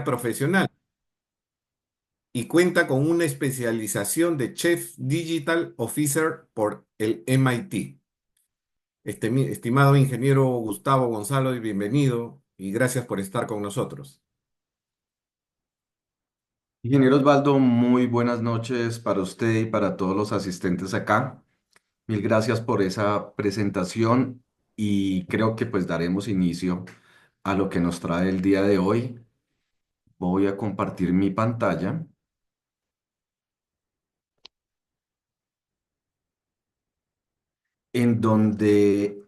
profesional y cuenta con una especialización de Chief Digital Officer por el MIT. Estimado ingeniero Gustavo Gonzalo, y bienvenido y gracias por estar con nosotros. Ingeniero Osvaldo, muy buenas noches para usted y para todos los asistentes acá. Mil gracias por esa presentación y creo que pues daremos inicio a lo que nos trae el día de hoy. Voy a compartir mi pantalla en donde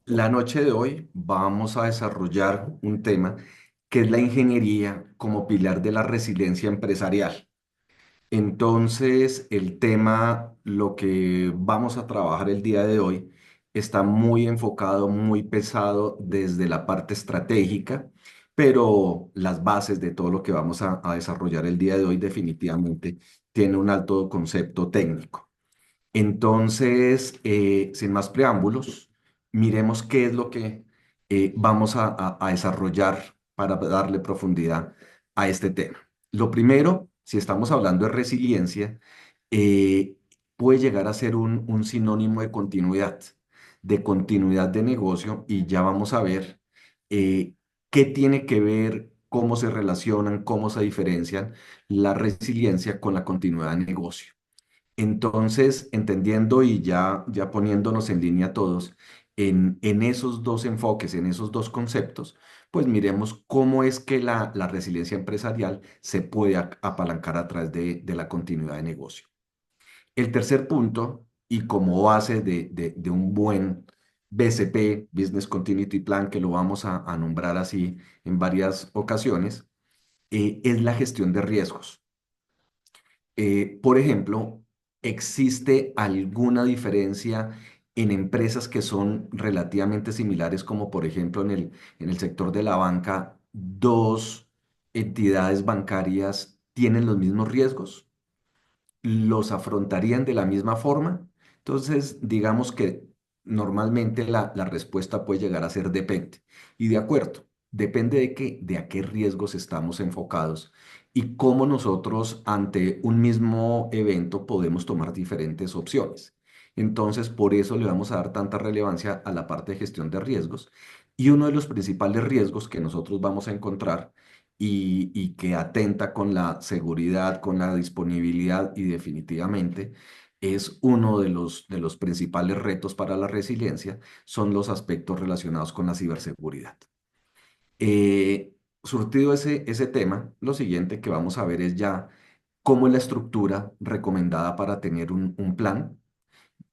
la noche de hoy vamos a desarrollar un tema que es la ingeniería como pilar de la resiliencia empresarial. Entonces, el tema, lo que vamos a trabajar el día de hoy, está muy enfocado, muy pesado desde la parte estratégica, pero las bases de todo lo que vamos a desarrollar el día de hoy definitivamente tiene un alto concepto técnico. Entonces, sin más preámbulos, miremos qué es lo que vamos a desarrollar para darle profundidad a este tema. Lo primero, si estamos hablando de resiliencia, eh, puede llegar a ser un sinónimo de continuidad de negocio, y ya vamos a ver eh, qué tiene que ver, cómo se relacionan, cómo se diferencian la resiliencia con la continuidad de negocio. Entonces, entendiendo y ya poniéndonos en línea todos en esos dos enfoques, en esos dos conceptos, pues miremos cómo es que la resiliencia empresarial se puede apalancar a través de la continuidad de negocio. El tercer punto, y como base de un buen BCP, Business Continuity Plan, que lo vamos a nombrar así en varias ocasiones, es la gestión de riesgos. Por ejemplo, ¿existe alguna diferencia en empresas que son relativamente similares, como por ejemplo en el sector de la banca, dos entidades bancarias tienen los mismos riesgos? ¿Los afrontarían de la misma forma? Entonces, digamos que normalmente la respuesta puede llegar a ser depende. Y de acuerdo, depende de a qué riesgos estamos enfocados y cómo nosotros ante un mismo evento podemos tomar diferentes opciones. Entonces, por eso le vamos a dar tanta relevancia a la parte de gestión de riesgos. Y uno de los principales riesgos que nosotros vamos a encontrar y que atenta con la seguridad, con la disponibilidad, y definitivamente es uno de los principales retos para la resiliencia, son los aspectos relacionados con la ciberseguridad. Surtido ese tema, lo siguiente que vamos a ver es ya cómo es la estructura recomendada para tener un plan.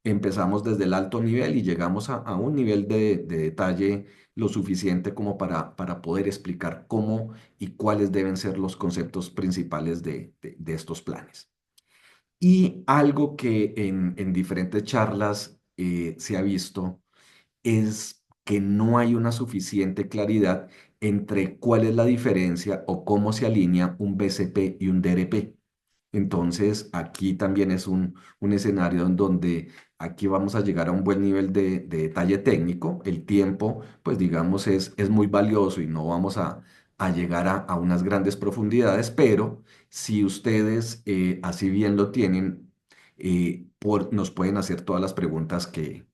Empezamos desde el alto nivel y llegamos a un nivel de detalle lo suficiente como para poder explicar cómo y cuáles deben ser los conceptos principales de estos planes. Y algo que en diferentes charlas se ha visto es que no hay una suficiente claridad entre cuál es la diferencia o cómo se alinea un BCP y un DRP. Entonces, aquí también es un escenario en donde aquí vamos a llegar a un buen nivel de detalle técnico. El tiempo, pues digamos, es muy valioso y no vamos a llegar a unas grandes profundidades, pero si ustedes así bien lo tienen, nos pueden hacer todas las preguntas que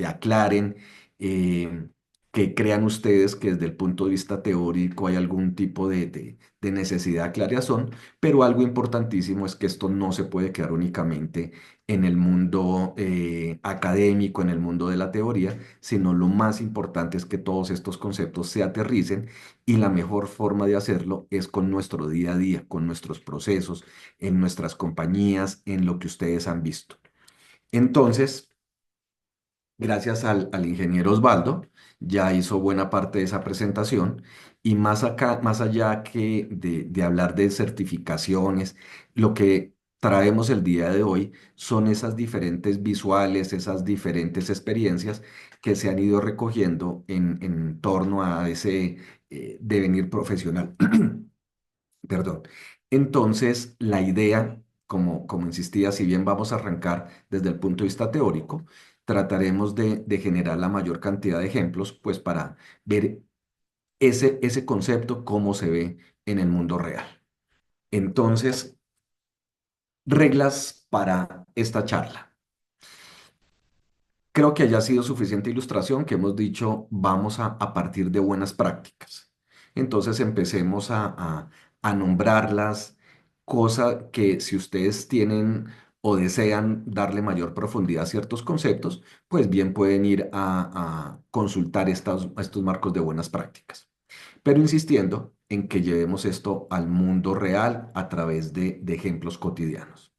aclaren, eh, que crean ustedes que desde el punto de vista teórico hay algún tipo de necesidad de aclaración. Pero algo importantísimo es que esto no se puede quedar únicamente en el mundo académico, en el mundo de la teoría, sino lo más importante es que todos estos conceptos se aterricen, y la mejor forma de hacerlo es con nuestro día a día, con nuestros procesos, en nuestras compañías, en lo que ustedes han visto. Entonces, gracias al ingeniero Osvaldo, ya hizo buena parte de esa presentación, y más acá, más allá que de hablar de certificaciones, lo que traemos el día de hoy son esas diferentes visuales, esas diferentes experiencias que se han ido recogiendo en torno a ese devenir profesional. Perdón. Entonces, la idea, como insistía, si bien vamos a arrancar desde el punto de vista teórico, trataremos de generar la mayor cantidad de ejemplos, pues para ver ese concepto, cómo se ve en el mundo real. Entonces, reglas para esta charla. Creo que haya sido suficiente ilustración que hemos dicho, vamos a partir de buenas prácticas. Entonces empecemos a nombrarlas, cosa que si ustedes tienen o desean darle mayor profundidad a ciertos conceptos, pues bien pueden ir a consultar estos marcos de buenas prácticas. Pero insistiendo en que llevemos esto al mundo real a través de ejemplos cotidianos.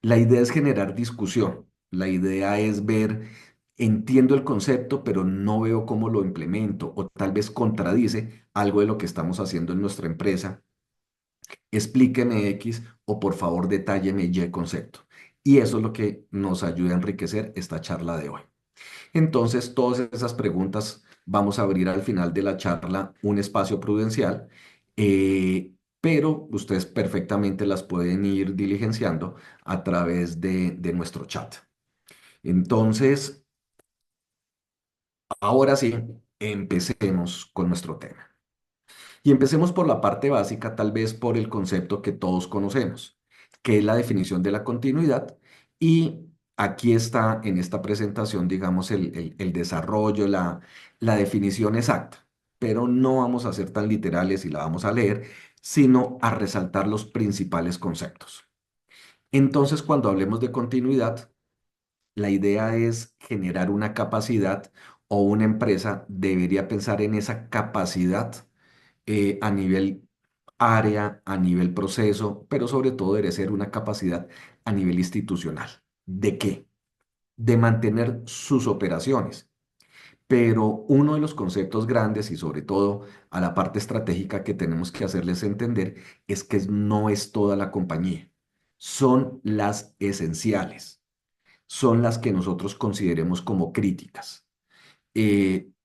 La idea es generar discusión. La idea es ver, entiendo el concepto, pero no veo cómo lo implemento o tal vez contradice algo de lo que estamos haciendo en nuestra empresa. Explíqueme X o por favor detálleme Y concepto. Y eso es lo que nos ayuda a enriquecer esta charla de hoy. Entonces, todas esas preguntas vamos a abrir al final de la charla un espacio prudencial, pero ustedes perfectamente las pueden ir diligenciando a través de nuestro chat. Entonces, ahora sí, empecemos con nuestro tema. Y empecemos por la parte básica, tal vez por el concepto que todos conocemos, que es la definición de la continuidad. Y aquí está en esta presentación, digamos, el desarrollo, la definición exacta. Pero no vamos a ser tan literales y la vamos a leer, sino a resaltar los principales conceptos. Entonces, cuando hablemos de continuidad, la idea es generar una capacidad o una empresa debería pensar en esa capacidad a nivel área, a nivel proceso, pero sobre todo debe ser una capacidad a nivel institucional. ¿De qué? De mantener sus operaciones. Pero uno de los conceptos grandes y sobre todo a la parte estratégica que tenemos que hacerles entender es que no es toda la compañía, son las esenciales, son las que nosotros consideremos como críticas.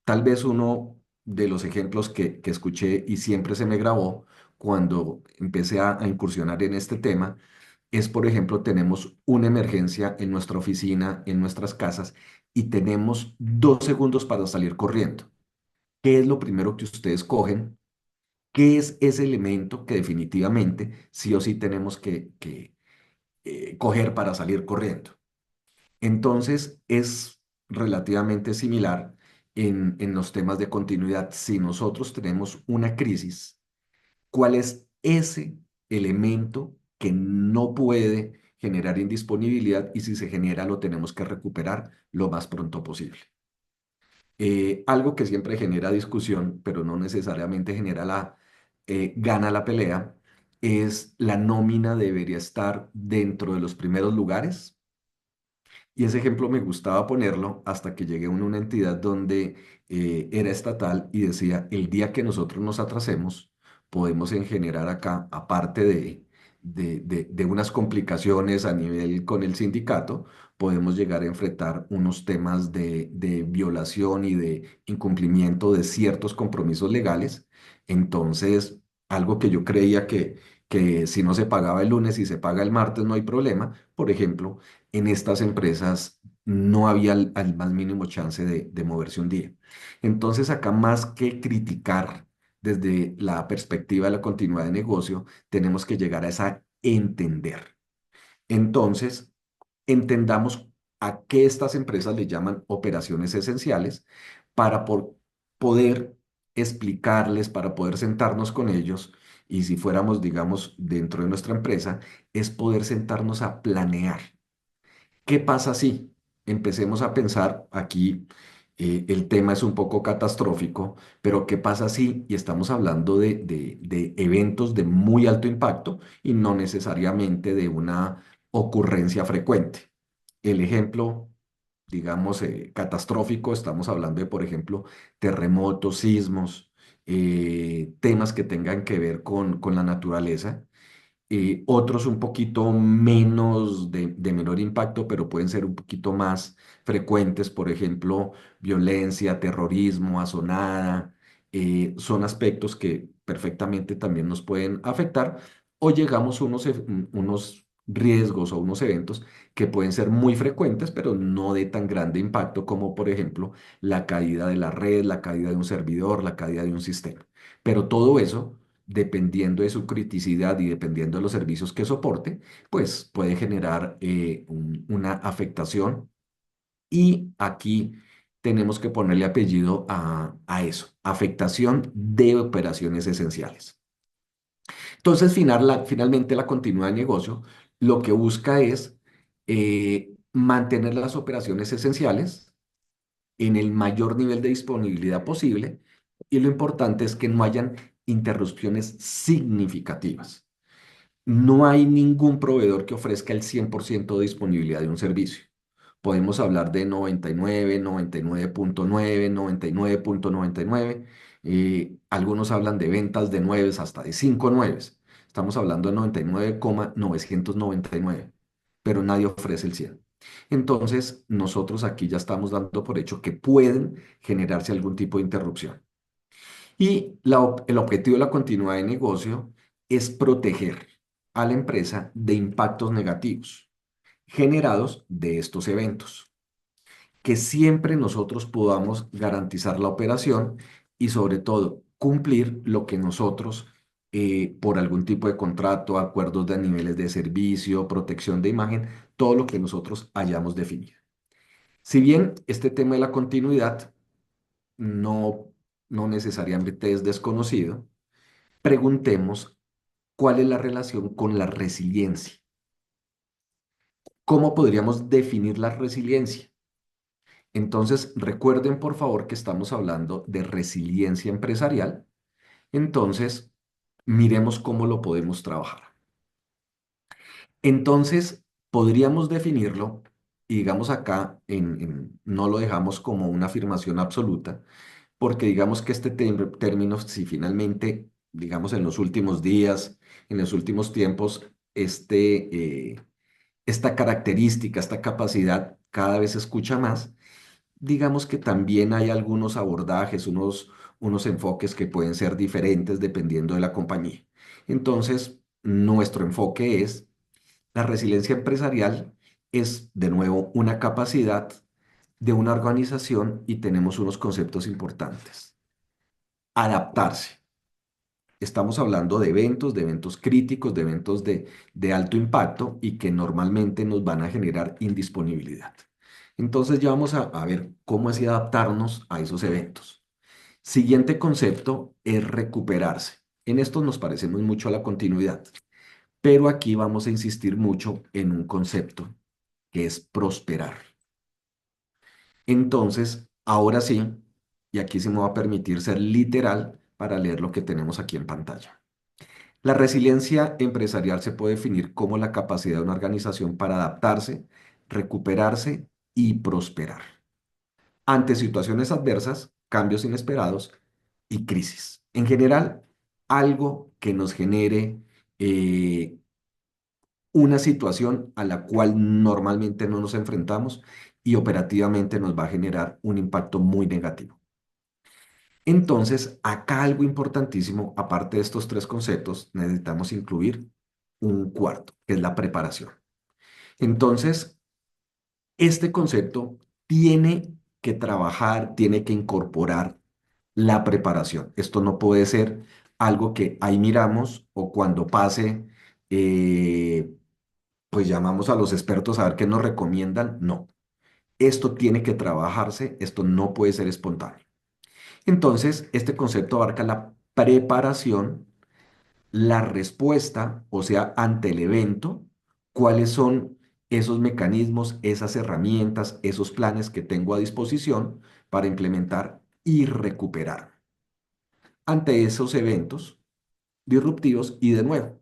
Tal vez uno de los ejemplos que escuché y siempre se me grabó cuando empecé a incursionar en este tema es, por ejemplo, tenemos una emergencia en nuestra oficina, en nuestras casas, y tenemos 2 segundos para salir corriendo. ¿Qué es lo primero que ustedes cogen? ¿Qué es ese elemento que definitivamente sí o sí tenemos que coger para salir corriendo? Entonces, es relativamente similar en los temas de continuidad. Si nosotros tenemos una crisis, ¿cuál es ese elemento que no puede generar indisponibilidad y si se genera lo tenemos que recuperar lo más pronto posible? Algo que siempre genera discusión, pero no necesariamente gana la pelea, es la nómina debería estar dentro de los primeros lugares. Y ese ejemplo me gustaba ponerlo hasta que llegué a una entidad donde era estatal y decía, el día que nosotros nos atrasemos, podemos en generar acá, aparte de unas complicaciones a nivel con el sindicato, podemos llegar a enfrentar unos temas de violación y de incumplimiento de ciertos compromisos legales. Entonces, algo que yo creía que si no se pagaba el lunes y se paga el martes no hay problema, por ejemplo en estas empresas no había al más mínimo chance de moverse un día. Entonces, acá más que criticar desde la perspectiva de la continuidad de negocio, tenemos que llegar a esa entender. Entonces, entendamos a qué estas empresas le llaman operaciones esenciales para poder explicarles, para poder sentarnos con ellos y si fuéramos, digamos, dentro de nuestra empresa, es poder sentarnos a planear. ¿Qué pasa si empecemos a pensar aquí? El tema es un poco catastrófico, pero ¿qué pasa si, y estamos hablando de eventos de muy alto impacto y no necesariamente de una ocurrencia frecuente? El ejemplo, digamos, catastrófico, estamos hablando de, por ejemplo, terremotos, sismos, temas que tengan que ver con la naturaleza otros un poquito menos de menor impacto, pero pueden ser un poquito más frecuentes, por ejemplo, violencia, terrorismo, azonada, son aspectos que perfectamente también nos pueden afectar o llegamos a unos riesgos o unos eventos que pueden ser muy frecuentes, pero no de tan grande impacto como, por ejemplo, la caída de la red, la caída de un servidor, la caída de un sistema. Pero todo eso dependiendo de su criticidad y dependiendo de los servicios que soporte, pues puede generar una afectación y aquí tenemos que ponerle apellido a eso, afectación de operaciones esenciales. Entonces, finalmente la continuidad de negocio lo que busca es mantener las operaciones esenciales en el mayor nivel de disponibilidad posible y lo importante es que no hayan interrupciones significativas. No hay ningún proveedor que ofrezca el 100% de disponibilidad de un servicio. Podemos hablar de 99, 99.9, 99.99. Algunos hablan de ventas de 9 hasta de 5 nueves. Estamos hablando de 99,999, pero nadie ofrece el 100. Entonces, nosotros aquí ya estamos dando por hecho que pueden generarse algún tipo de interrupción. Y el objetivo de la continuidad de negocio es proteger a la empresa de impactos negativos generados de estos eventos, que siempre nosotros podamos garantizar la operación y sobre todo cumplir lo que nosotros, por algún tipo de contrato, acuerdos de niveles de servicio, protección de imagen, todo lo que nosotros hayamos definido. Si bien este tema de la continuidad no, no necesariamente es desconocido, preguntemos cuál es la relación con la resiliencia. ¿Cómo podríamos definir la resiliencia? Entonces, recuerden por favor que estamos hablando de resiliencia empresarial. Entonces, miremos cómo lo podemos trabajar. Entonces, podríamos definirlo, y digamos acá, no lo dejamos como una afirmación absoluta, porque digamos que este término, si finalmente, digamos en los últimos días, en los últimos tiempos, esta característica, esta capacidad cada vez se escucha más, digamos que también hay algunos abordajes, unos enfoques que pueden ser diferentes dependiendo de la compañía. Entonces, nuestro enfoque es la resiliencia empresarial es, de nuevo, una capacidad de una organización y tenemos unos conceptos importantes. Adaptarse. Estamos hablando de eventos críticos, de eventos de alto impacto y que normalmente nos van a generar indisponibilidad. Entonces ya vamos a ver cómo así adaptarnos a esos eventos. Siguiente concepto es recuperarse. En esto nos parecemos mucho a la continuidad, pero aquí vamos a insistir mucho en un concepto que es prosperar. Entonces, ahora sí, y aquí sí me va a permitir ser literal para leer lo que tenemos aquí en pantalla. La resiliencia empresarial se puede definir como la capacidad de una organización para adaptarse, recuperarse y prosperar ante situaciones adversas, cambios inesperados y crisis. En general, algo que nos genere eh, una situación a la cual normalmente no nos enfrentamos y operativamente nos va a generar un impacto muy negativo. Entonces, acá algo importantísimo, aparte de estos tres conceptos, necesitamos incluir un cuarto, que es la preparación. Entonces, este concepto tiene que trabajar, tiene que incorporar la preparación. Esto no puede ser algo que ahí miramos o cuando pase, pues llamamos a los expertos a ver qué nos recomiendan. No, esto tiene que trabajarse, esto no puede ser espontáneo. Entonces, este concepto abarca la preparación, la respuesta, o sea, ante el evento, cuáles son esos mecanismos, esas herramientas, esos planes que tengo a disposición para implementar y recuperar ante esos eventos disruptivos y de nuevo,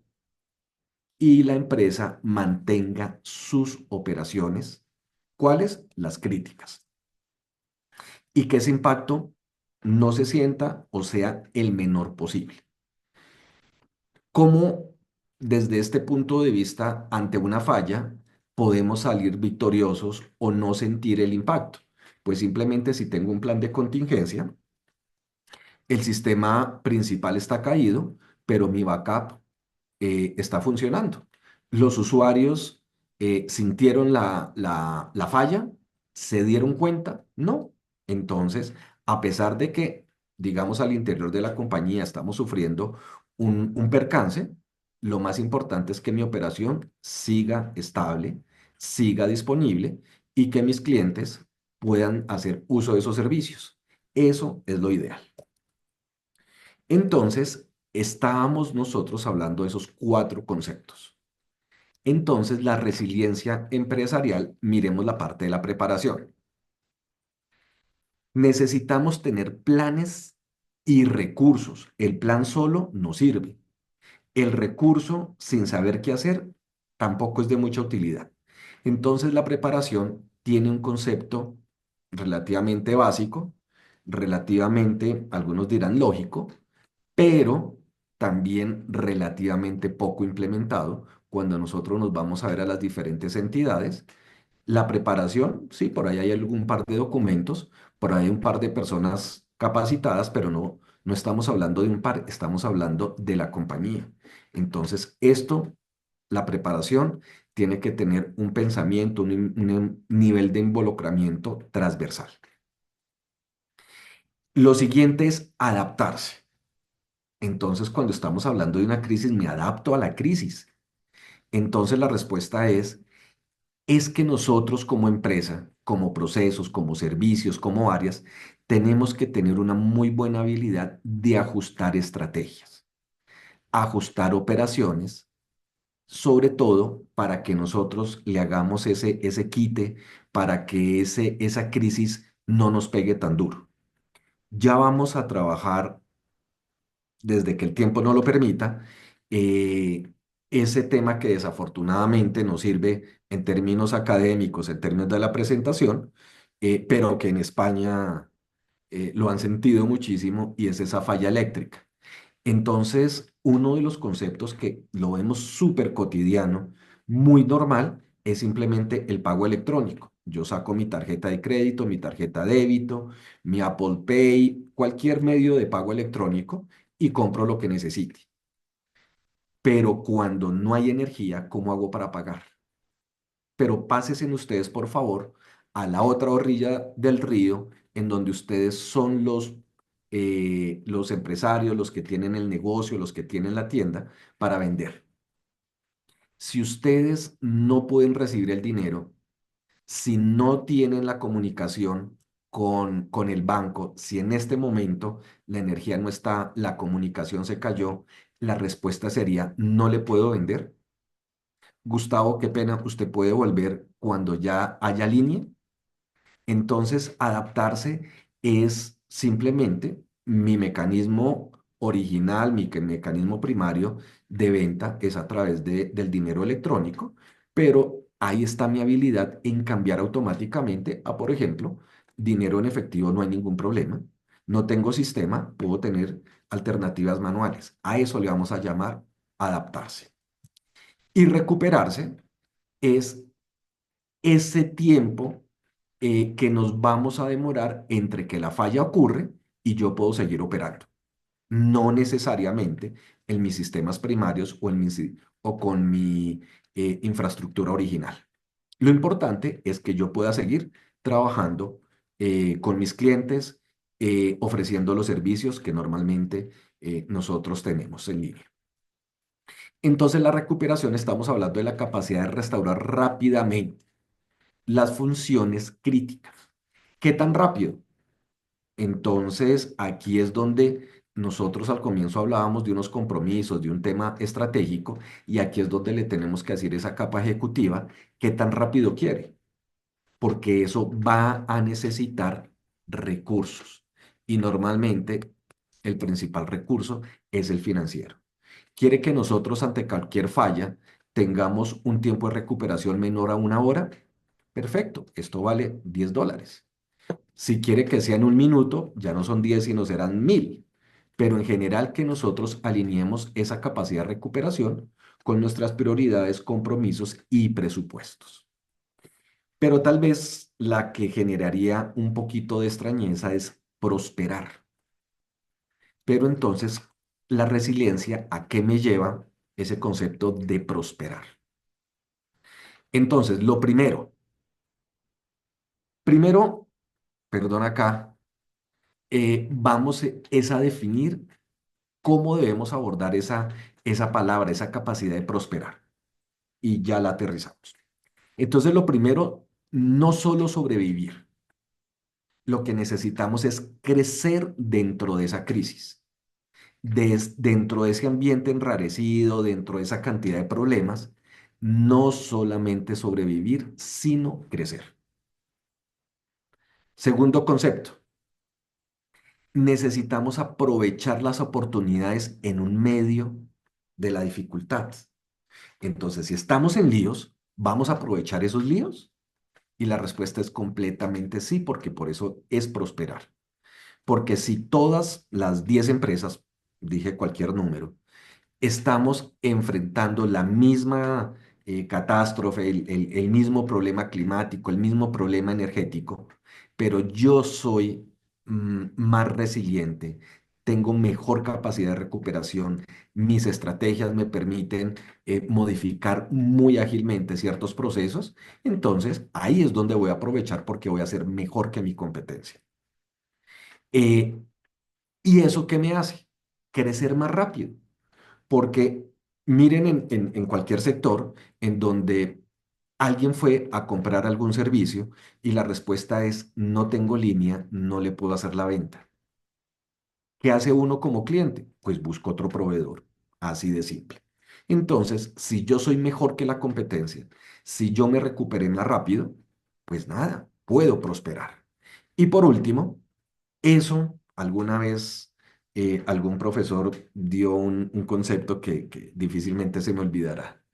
y la empresa mantenga sus operaciones, ¿cuáles? Las críticas. Y que ese impacto no se sienta o sea el menor posible. ¿Cómo desde este punto de vista, ante una falla, podemos salir victoriosos o no sentir el impacto? Pues simplemente si tengo un plan de contingencia, el sistema principal está caído, pero mi backup está funcionando. Los usuarios sintieron la falla, se dieron cuenta, no. Entonces, a pesar de que, digamos, al interior de la compañía estamos sufriendo un percance, lo más importante es que mi operación siga estable, siga disponible y que mis clientes puedan hacer uso de esos servicios. Eso es lo ideal. Entonces, estábamos nosotros hablando de esos cuatro conceptos. Entonces, la resiliencia empresarial, miremos la parte de la preparación. Necesitamos tener planes y recursos. El plan solo no sirve. El recurso, sin saber qué hacer, tampoco es de mucha utilidad. Entonces, la preparación tiene un concepto relativamente básico, relativamente, algunos dirán lógico, pero también relativamente poco implementado cuando nosotros nos vamos a ver a las diferentes entidades. La preparación, sí, por ahí hay algún par de documentos, por ahí hay un par de personas capacitadas, pero no estamos hablando de un par, estamos hablando de la compañía. Entonces, la preparación, tiene que tener un pensamiento, un nivel de involucramiento transversal. Lo siguiente es adaptarse. Entonces, cuando estamos hablando de una crisis, me adapto a la crisis. Entonces, la respuesta es que nosotros como empresa, como procesos, como servicios, como áreas, tenemos que tener una muy buena habilidad de ajustar estrategias, ajustar operaciones, sobre todo para que nosotros le hagamos ese quite, para que esa crisis no nos pegue tan duro. Ya vamos a trabajar desde que el tiempo no lo permita, eh, ese tema que desafortunadamente nos sirve en términos académicos, en términos de la presentación, pero que en España lo han sentido muchísimo y es esa falla eléctrica. Entonces, uno de los conceptos que lo vemos súper cotidiano, muy normal, es simplemente el pago electrónico. Yo saco mi tarjeta de crédito, mi tarjeta de débito, mi Apple Pay, cualquier medio de pago electrónico y compro lo que necesite. Pero cuando no hay energía, ¿cómo hago para pagar? Pero pásense ustedes, por favor, a la otra orilla del río, en donde ustedes son los empresarios, los que tienen el negocio, los que tienen la tienda para vender. Si ustedes no pueden recibir el dinero, si no tienen la comunicación con el banco, si en este momento la energía no está, la comunicación se cayó, la respuesta sería, no le puedo vender. Gustavo, qué pena, usted puede volver cuando ya haya línea. Entonces, adaptarse es simplemente mi mecanismo original, mecanismo primario de venta es a través del dinero electrónico, pero ahí está mi habilidad en cambiar automáticamente a, por ejemplo, dinero en efectivo, no hay ningún problema. No tengo sistema, puedo tener alternativas manuales. A eso le vamos a llamar adaptarse. Y recuperarse es ese tiempo que nos vamos a demorar entre que la falla ocurre y yo puedo seguir operando. No necesariamente en mis sistemas primarios o con mi infraestructura original. Lo importante es que yo pueda seguir trabajando con mis clientes, ofreciendo los servicios que normalmente nosotros tenemos en línea. Entonces, la recuperación, estamos hablando de la capacidad de restaurar rápidamente las funciones críticas. ¿Qué tan rápido? Entonces, aquí es donde nosotros al comienzo hablábamos de unos compromisos, de un tema estratégico, y aquí es donde le tenemos que decir a esa capa ejecutiva qué tan rápido quiere, porque eso va a necesitar recursos. Y normalmente el principal recurso es el financiero. Quiere que nosotros ante cualquier falla tengamos un tiempo de recuperación menor a una hora. Perfecto, esto vale $10. Si quiere que sea en un minuto, ya no son 10, sino serán 1000. Pero en general que nosotros alineemos esa capacidad de recuperación con nuestras prioridades, compromisos y presupuestos. Pero tal vez la que generaría un poquito de extrañeza es prosperar. Pero entonces, la resiliencia, ¿a qué me lleva ese concepto de prosperar? Entonces, lo primero, perdón acá, vamos es a definir cómo debemos abordar esa palabra, esa capacidad de prosperar. Y ya la aterrizamos. Entonces, lo primero, no solo sobrevivir, lo que necesitamos es crecer dentro de esa crisis, dentro de ese ambiente enrarecido, dentro de esa cantidad de problemas, no solamente sobrevivir, sino crecer. Segundo concepto, necesitamos aprovechar las oportunidades en un medio de la dificultad. Entonces, si estamos en líos, ¿vamos a aprovechar esos líos? Y la respuesta es completamente sí, porque por eso es prosperar. Porque si todas las 10 empresas, dije cualquier número, estamos enfrentando la misma catástrofe, el mismo problema climático, el mismo problema energético, pero yo soy más resiliente, tengo mejor capacidad de recuperación, mis estrategias me permiten modificar muy ágilmente ciertos procesos, entonces ahí es donde voy a aprovechar porque voy a ser mejor que mi competencia. Eh, ¿Y eso qué me hace? Crecer más rápido. Porque miren en cualquier sector en donde alguien fue a comprar algún servicio y la respuesta es no tengo línea, no le puedo hacer la venta. ¿Qué hace uno como cliente? Pues busco otro proveedor, así de simple. Entonces, si yo soy mejor que la competencia, si yo me recuperé más rápido, pues nada, puedo prosperar. Y por último, eso alguna vez algún profesor dio un concepto que difícilmente se me olvidará.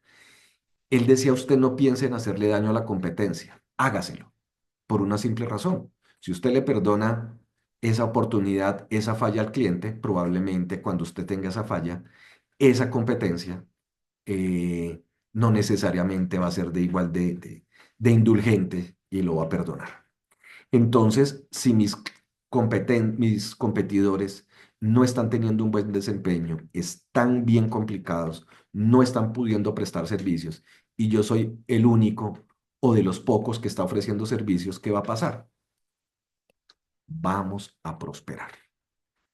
Él decía, usted no piense en hacerle daño a la competencia, hágaselo, por una simple razón. Si usted le perdona esa oportunidad, esa falla al cliente, probablemente cuando usted tenga esa falla, esa competencia eh, no necesariamente va a ser de igual de indulgente y lo va a perdonar. Entonces, si mis competidores no están teniendo un buen desempeño, están bien complicados, no están pudiendo prestar servicios y yo soy el único o de los pocos que está ofreciendo servicios, ¿qué va a pasar? Vamos a prosperar.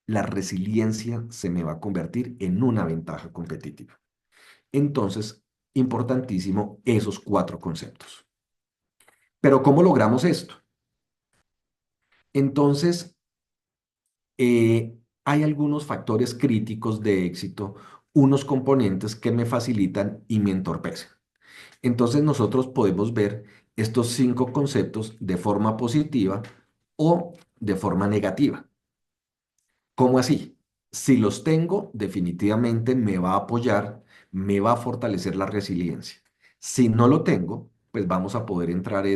La resiliencia se me va a convertir en una ventaja competitiva. Entonces, importantísimo esos cuatro conceptos. Pero ¿cómo logramos esto? Entonces, hay algunos factores críticos de éxito, unos componentes que me facilitan y me entorpecen. Entonces nosotros podemos ver estos cinco conceptos de forma positiva o de forma negativa. ¿Cómo así? Si los tengo, definitivamente me va a apoyar, me va a fortalecer la resiliencia. Si no lo tengo, pues vamos a poder entrar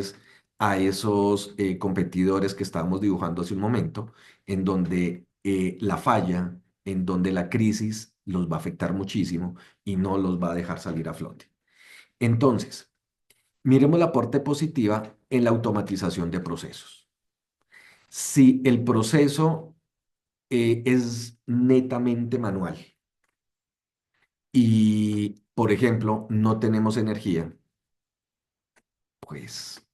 a esos competidores que estábamos dibujando hace un momento, en donde la falla, en donde la crisis los va a afectar muchísimo y no los va a dejar salir a flote. Entonces, miremos la parte positiva en la automatización de procesos. Si el proceso es netamente manual y, por ejemplo, no tenemos energía, pues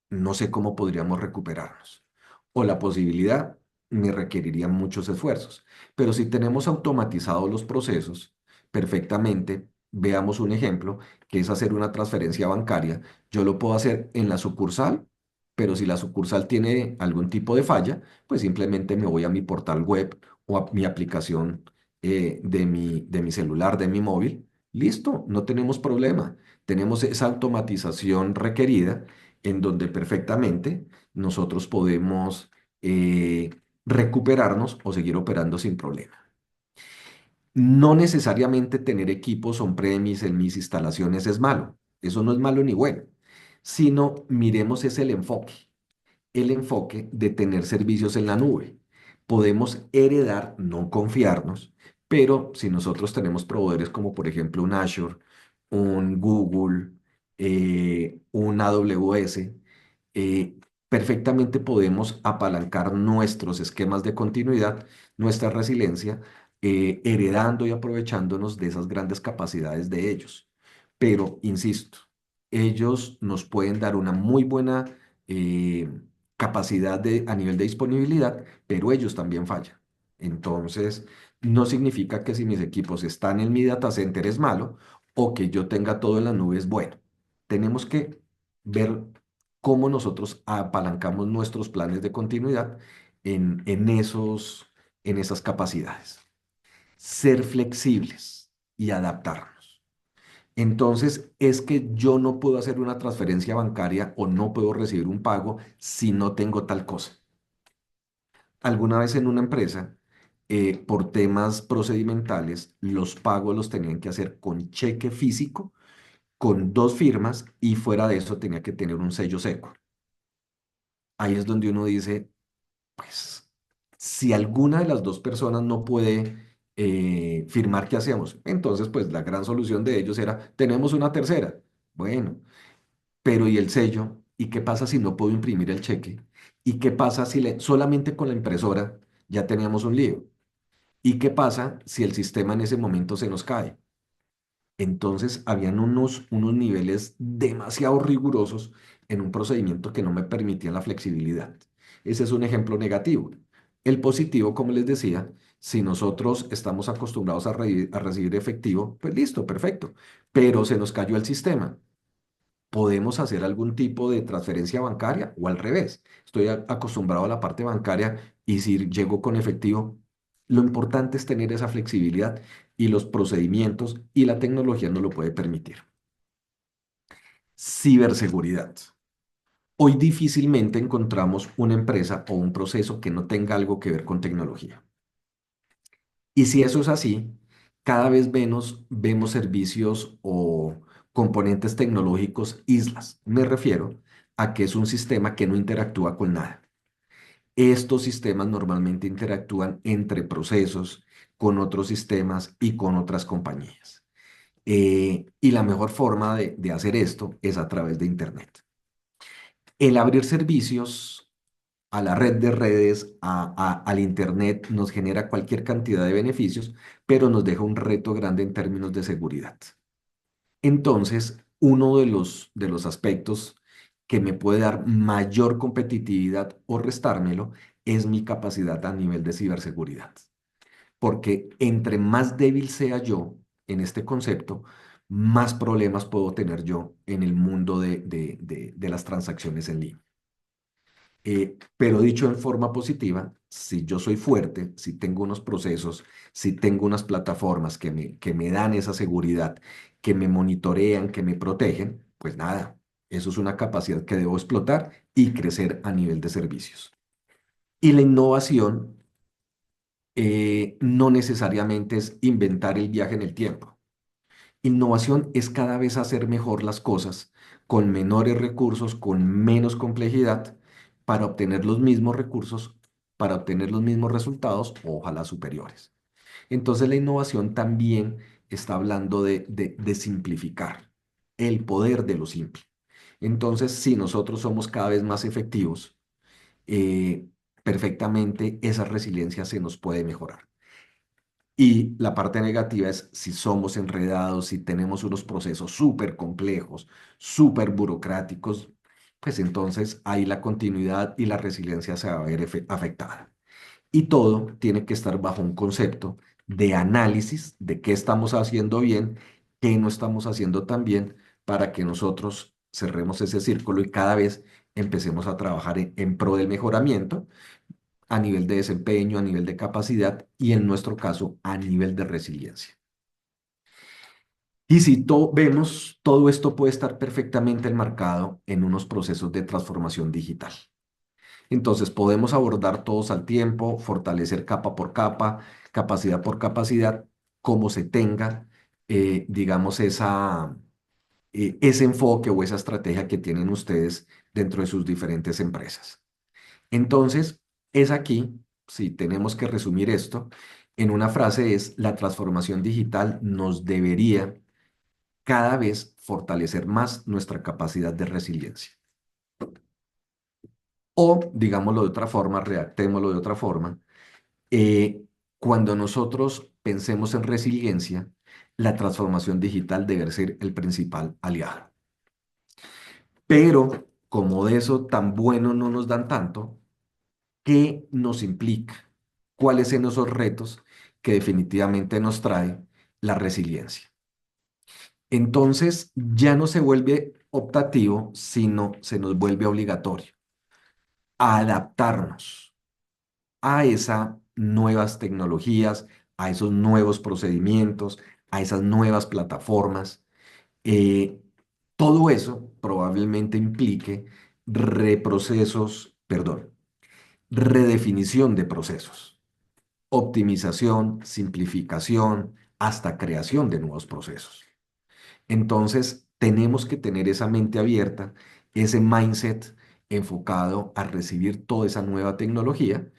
no sé cómo podríamos recuperarnos. O la posibilidad me requeriría muchos esfuerzos. Pero si tenemos automatizados los procesos perfectamente, veamos un ejemplo, que es hacer una transferencia bancaria. Yo lo puedo hacer en la sucursal, pero si la sucursal tiene algún tipo de falla, pues simplemente me voy a mi portal web o a mi aplicación de mi celular, de mi móvil. Listo, no tenemos problema. Tenemos esa automatización requerida en donde perfectamente nosotros podemos recuperarnos o seguir operando sin problema. No necesariamente tener equipos on-premise en mis instalaciones es malo. Eso no es malo ni bueno, sino miremos es el enfoque de tener servicios en la nube. Podemos heredar, no confiarnos, pero si nosotros tenemos proveedores como por ejemplo un Azure, un Google, un AWS, eh, perfectamente podemos apalancar nuestros esquemas de continuidad, nuestra resiliencia, heredando y aprovechándonos de esas grandes capacidades de ellos. Pero, insisto, ellos nos pueden dar una muy buena eh, capacidad a nivel de disponibilidad, pero ellos también fallan. Entonces, no significa que si mis equipos están en mi data center es malo o que yo tenga todo en la nube es bueno. Tenemos que ver cómo nosotros apalancamos nuestros planes de continuidad en esas capacidades. Ser flexibles y adaptarnos. Entonces, es que yo no puedo hacer una transferencia bancaria o no puedo recibir un pago si no tengo tal cosa. Alguna vez en una empresa, por temas procedimentales, los pagos los tenían que hacer con cheque físico, con dos firmas y fuera de eso tenía que tener un sello seco. Ahí es donde uno dice, pues, si alguna de las dos personas no puede firmar, ¿qué hacemos? Entonces, pues la gran solución de ellos era, tenemos una tercera. Bueno, pero ¿y el sello? ¿Y qué pasa si no puedo imprimir el cheque? ¿Y qué pasa si solamente con la impresora ya teníamos un lío? ¿Y qué pasa si el sistema en ese momento se nos cae? Entonces, habían unos niveles demasiado rigurosos en un procedimiento que no me permitían la flexibilidad. Ese es un ejemplo negativo. El positivo, como les decía, si nosotros estamos acostumbrados a recibir efectivo, pues listo, perfecto. Pero se nos cayó el sistema. ¿Podemos hacer algún tipo de transferencia bancaria o al revés? Estoy acostumbrado a la parte bancaria y si llego con efectivo, lo importante es tener esa flexibilidad y los procedimientos y la tecnología no lo puede permitir. Ciberseguridad. Hoy difícilmente encontramos una empresa o un proceso que no tenga algo que ver con tecnología. Y si eso es así, cada vez vemos servicios o componentes tecnológicos islas. Me refiero a que es un sistema que no interactúa con nada. Estos sistemas normalmente interactúan entre procesos, con otros sistemas y con otras compañías. Y la mejor forma de hacer esto es a través de Internet. El abrir servicios a la red de redes, al Internet, nos genera cualquier cantidad de beneficios, pero nos deja un reto grande en términos de seguridad. Entonces, uno de los aspectos que me puede dar mayor competitividad o restármelo es mi capacidad a nivel de ciberseguridad. Porque entre más débil sea yo en este concepto, más problemas puedo tener yo en el mundo de las transacciones en línea. Pero dicho en forma positiva, si yo soy fuerte, si tengo unos procesos, si tengo unas plataformas que me dan esa seguridad, que me monitorean, que me protegen, pues nada, eso es una capacidad que debo explotar y crecer a nivel de servicios. Y la innovación no necesariamente es inventar el viaje en el tiempo. Innovación es cada vez hacer mejor las cosas con menores recursos, con menos complejidad, para obtener los mismos recursos, para obtener los mismos resultados, o ojalá superiores. Entonces la innovación también está hablando de simplificar, el poder de lo simple. Entonces, si nosotros somos cada vez más efectivos, eh, perfectamente esa resiliencia se nos puede mejorar. Y la parte negativa es si somos enredados, si tenemos unos procesos súper complejos, súper burocráticos, pues entonces ahí la continuidad y la resiliencia se va a ver afectada. Y todo tiene que estar bajo un concepto de análisis de qué estamos haciendo bien, qué no estamos haciendo tan bien, para que nosotros cerremos ese círculo y cada vez empecemos a trabajar en pro del mejoramiento a nivel de desempeño, a nivel de capacidad y en nuestro caso a nivel de resiliencia. Y si vemos, todo esto puede estar perfectamente enmarcado en unos procesos de transformación digital. Entonces podemos abordar todos al tiempo, fortalecer capa por capa, capacidad por capacidad, como se tenga, digamos, ese enfoque o esa estrategia que tienen ustedes dentro de sus diferentes empresas. Entonces, es aquí, si tenemos que resumir esto, en una frase es, la transformación digital nos debería cada vez fortalecer más nuestra capacidad de resiliencia. O, digámoslo de otra forma, redactémoslo de otra forma, eh, cuando nosotros pensemos en resiliencia, la transformación digital debe ser el principal aliado. Pero, como de eso tan bueno no nos dan tanto, ¿qué nos implica? ¿Cuáles son esos retos que definitivamente nos trae la resiliencia. Entonces ya no se vuelve optativo, sino se nos vuelve obligatorio a adaptarnos a esas nuevas tecnologías, a esos nuevos procedimientos, a esas nuevas plataformas. Eh, Todo eso probablemente implique reprocesos, perdón, redefinición de procesos, optimización, simplificación, hasta creación de nuevos procesos. Entonces, tenemos que tener esa mente abierta, ese mindset enfocado a recibir toda esa nueva tecnología,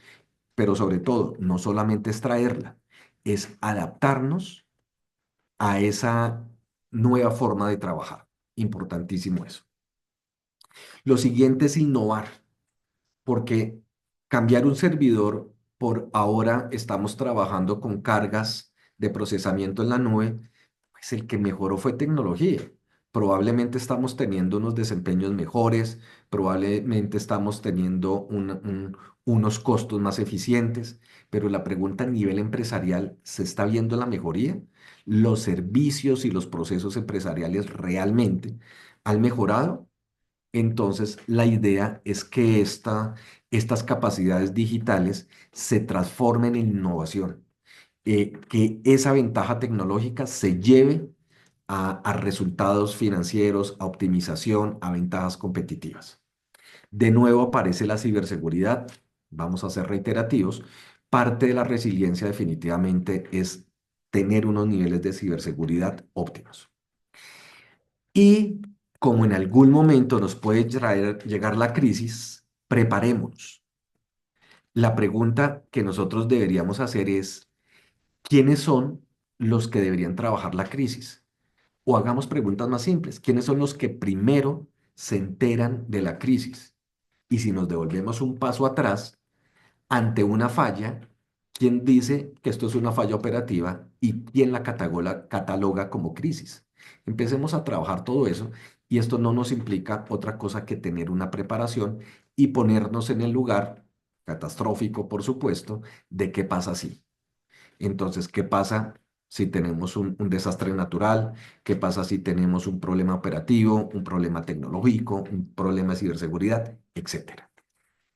pero sobre todo, no solamente es traerla, es adaptarnos a esa nueva forma de trabajar. Importantísimo eso. Lo siguiente es innovar, porque cambiar un servidor por ahora estamos trabajando con cargas de procesamiento en la nube, pues el que mejoró fue tecnología. Probablemente estamos teniendo unos desempeños mejores, probablemente estamos teniendo unos costos más eficientes, pero la pregunta a nivel empresarial, ¿se está viendo la mejoría? ¿Los servicios y los procesos empresariales realmente han mejorado? Entonces, la idea es que estas capacidades digitales se transformen en innovación, que esa ventaja tecnológica se lleve a resultados financieros, a optimización, a ventajas competitivas. De nuevo aparece la ciberseguridad, vamos a ser reiterativos. Parte de la resiliencia definitivamente es tener unos niveles de ciberseguridad óptimos. Y como en algún momento nos puede llegar la crisis, preparémonos. La pregunta que nosotros deberíamos hacer es, ¿quiénes son los que deberían trabajar la crisis? O hagamos preguntas más simples, ¿quiénes son los que primero se enteran de la crisis? Y si nos devolvemos un paso atrás, ante una falla, ¿quién dice que esto es una falla operativa y quién la cataloga como crisis? Empecemos a trabajar todo eso y esto no nos implica otra cosa que tener una preparación y ponernos en el lugar catastrófico, por supuesto, de qué pasa si. Entonces, ¿qué pasa si tenemos un desastre natural? ¿Qué pasa si tenemos un problema operativo, un problema tecnológico, un problema de ciberseguridad, etcétera?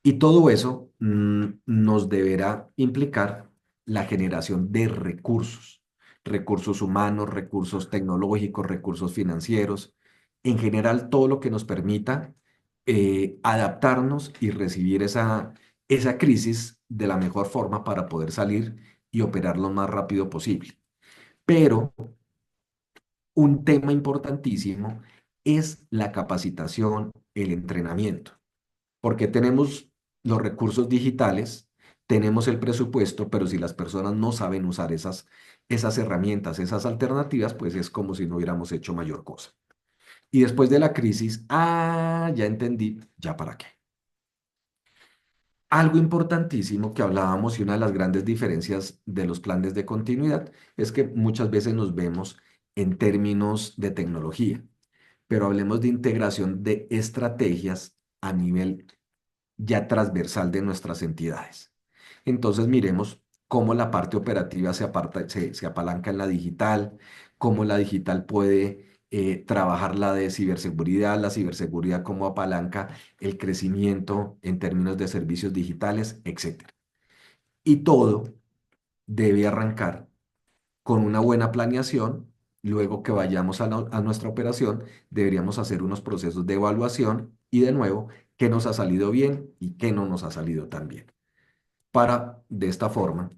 Y todo eso nos deberá implicar la generación de recursos, recursos humanos, recursos tecnológicos, recursos financieros, en general todo lo que nos permita adaptarnos y recibir esa crisis de la mejor forma para poder salir y operar lo más rápido posible. Pero un tema importantísimo es la capacitación, el entrenamiento, porque tenemos los recursos digitales, tenemos el presupuesto, pero si las personas no saben usar esas herramientas, esas alternativas, pues es como si no hubiéramos hecho mayor cosa. Y después de la crisis, ya entendí, ya para qué. Algo importantísimo que hablábamos y una de las grandes diferencias de los planes de continuidad es que muchas veces nos vemos en términos de tecnología, pero hablemos de integración de estrategias a nivel ya transversal de nuestras entidades. Entonces miremos cómo la parte operativa se apalanca en la digital, cómo la digital puede trabajar la ciberseguridad cómo apalanca el crecimiento en términos de servicios digitales, etcétera. Y todo debe arrancar con una buena planeación. Luego que vayamos a nuestra operación, deberíamos hacer unos procesos de evaluación y de nuevo, qué nos ha salido bien y qué no nos ha salido tan bien. Para, de esta forma,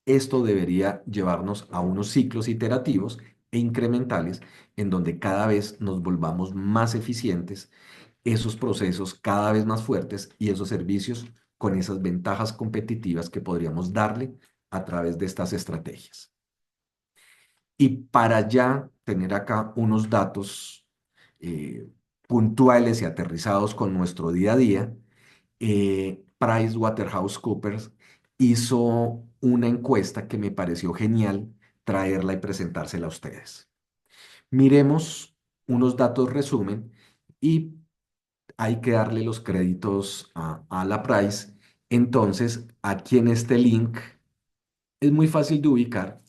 esto debería llevarnos a unos ciclos iterativos e incrementales en donde cada vez nos volvamos más eficientes, esos procesos cada vez más fuertes y esos servicios con esas ventajas competitivas que podríamos darle a través de estas estrategias. Y para ya tener acá unos datos eh, puntuales y aterrizados con nuestro día a día, PricewaterhouseCoopers hizo una encuesta que me pareció genial traerla y presentársela a ustedes. Miremos unos datos resumen y hay que darle los créditos a la Price. Entonces, aquí en este link Es muy fácil de ubicar.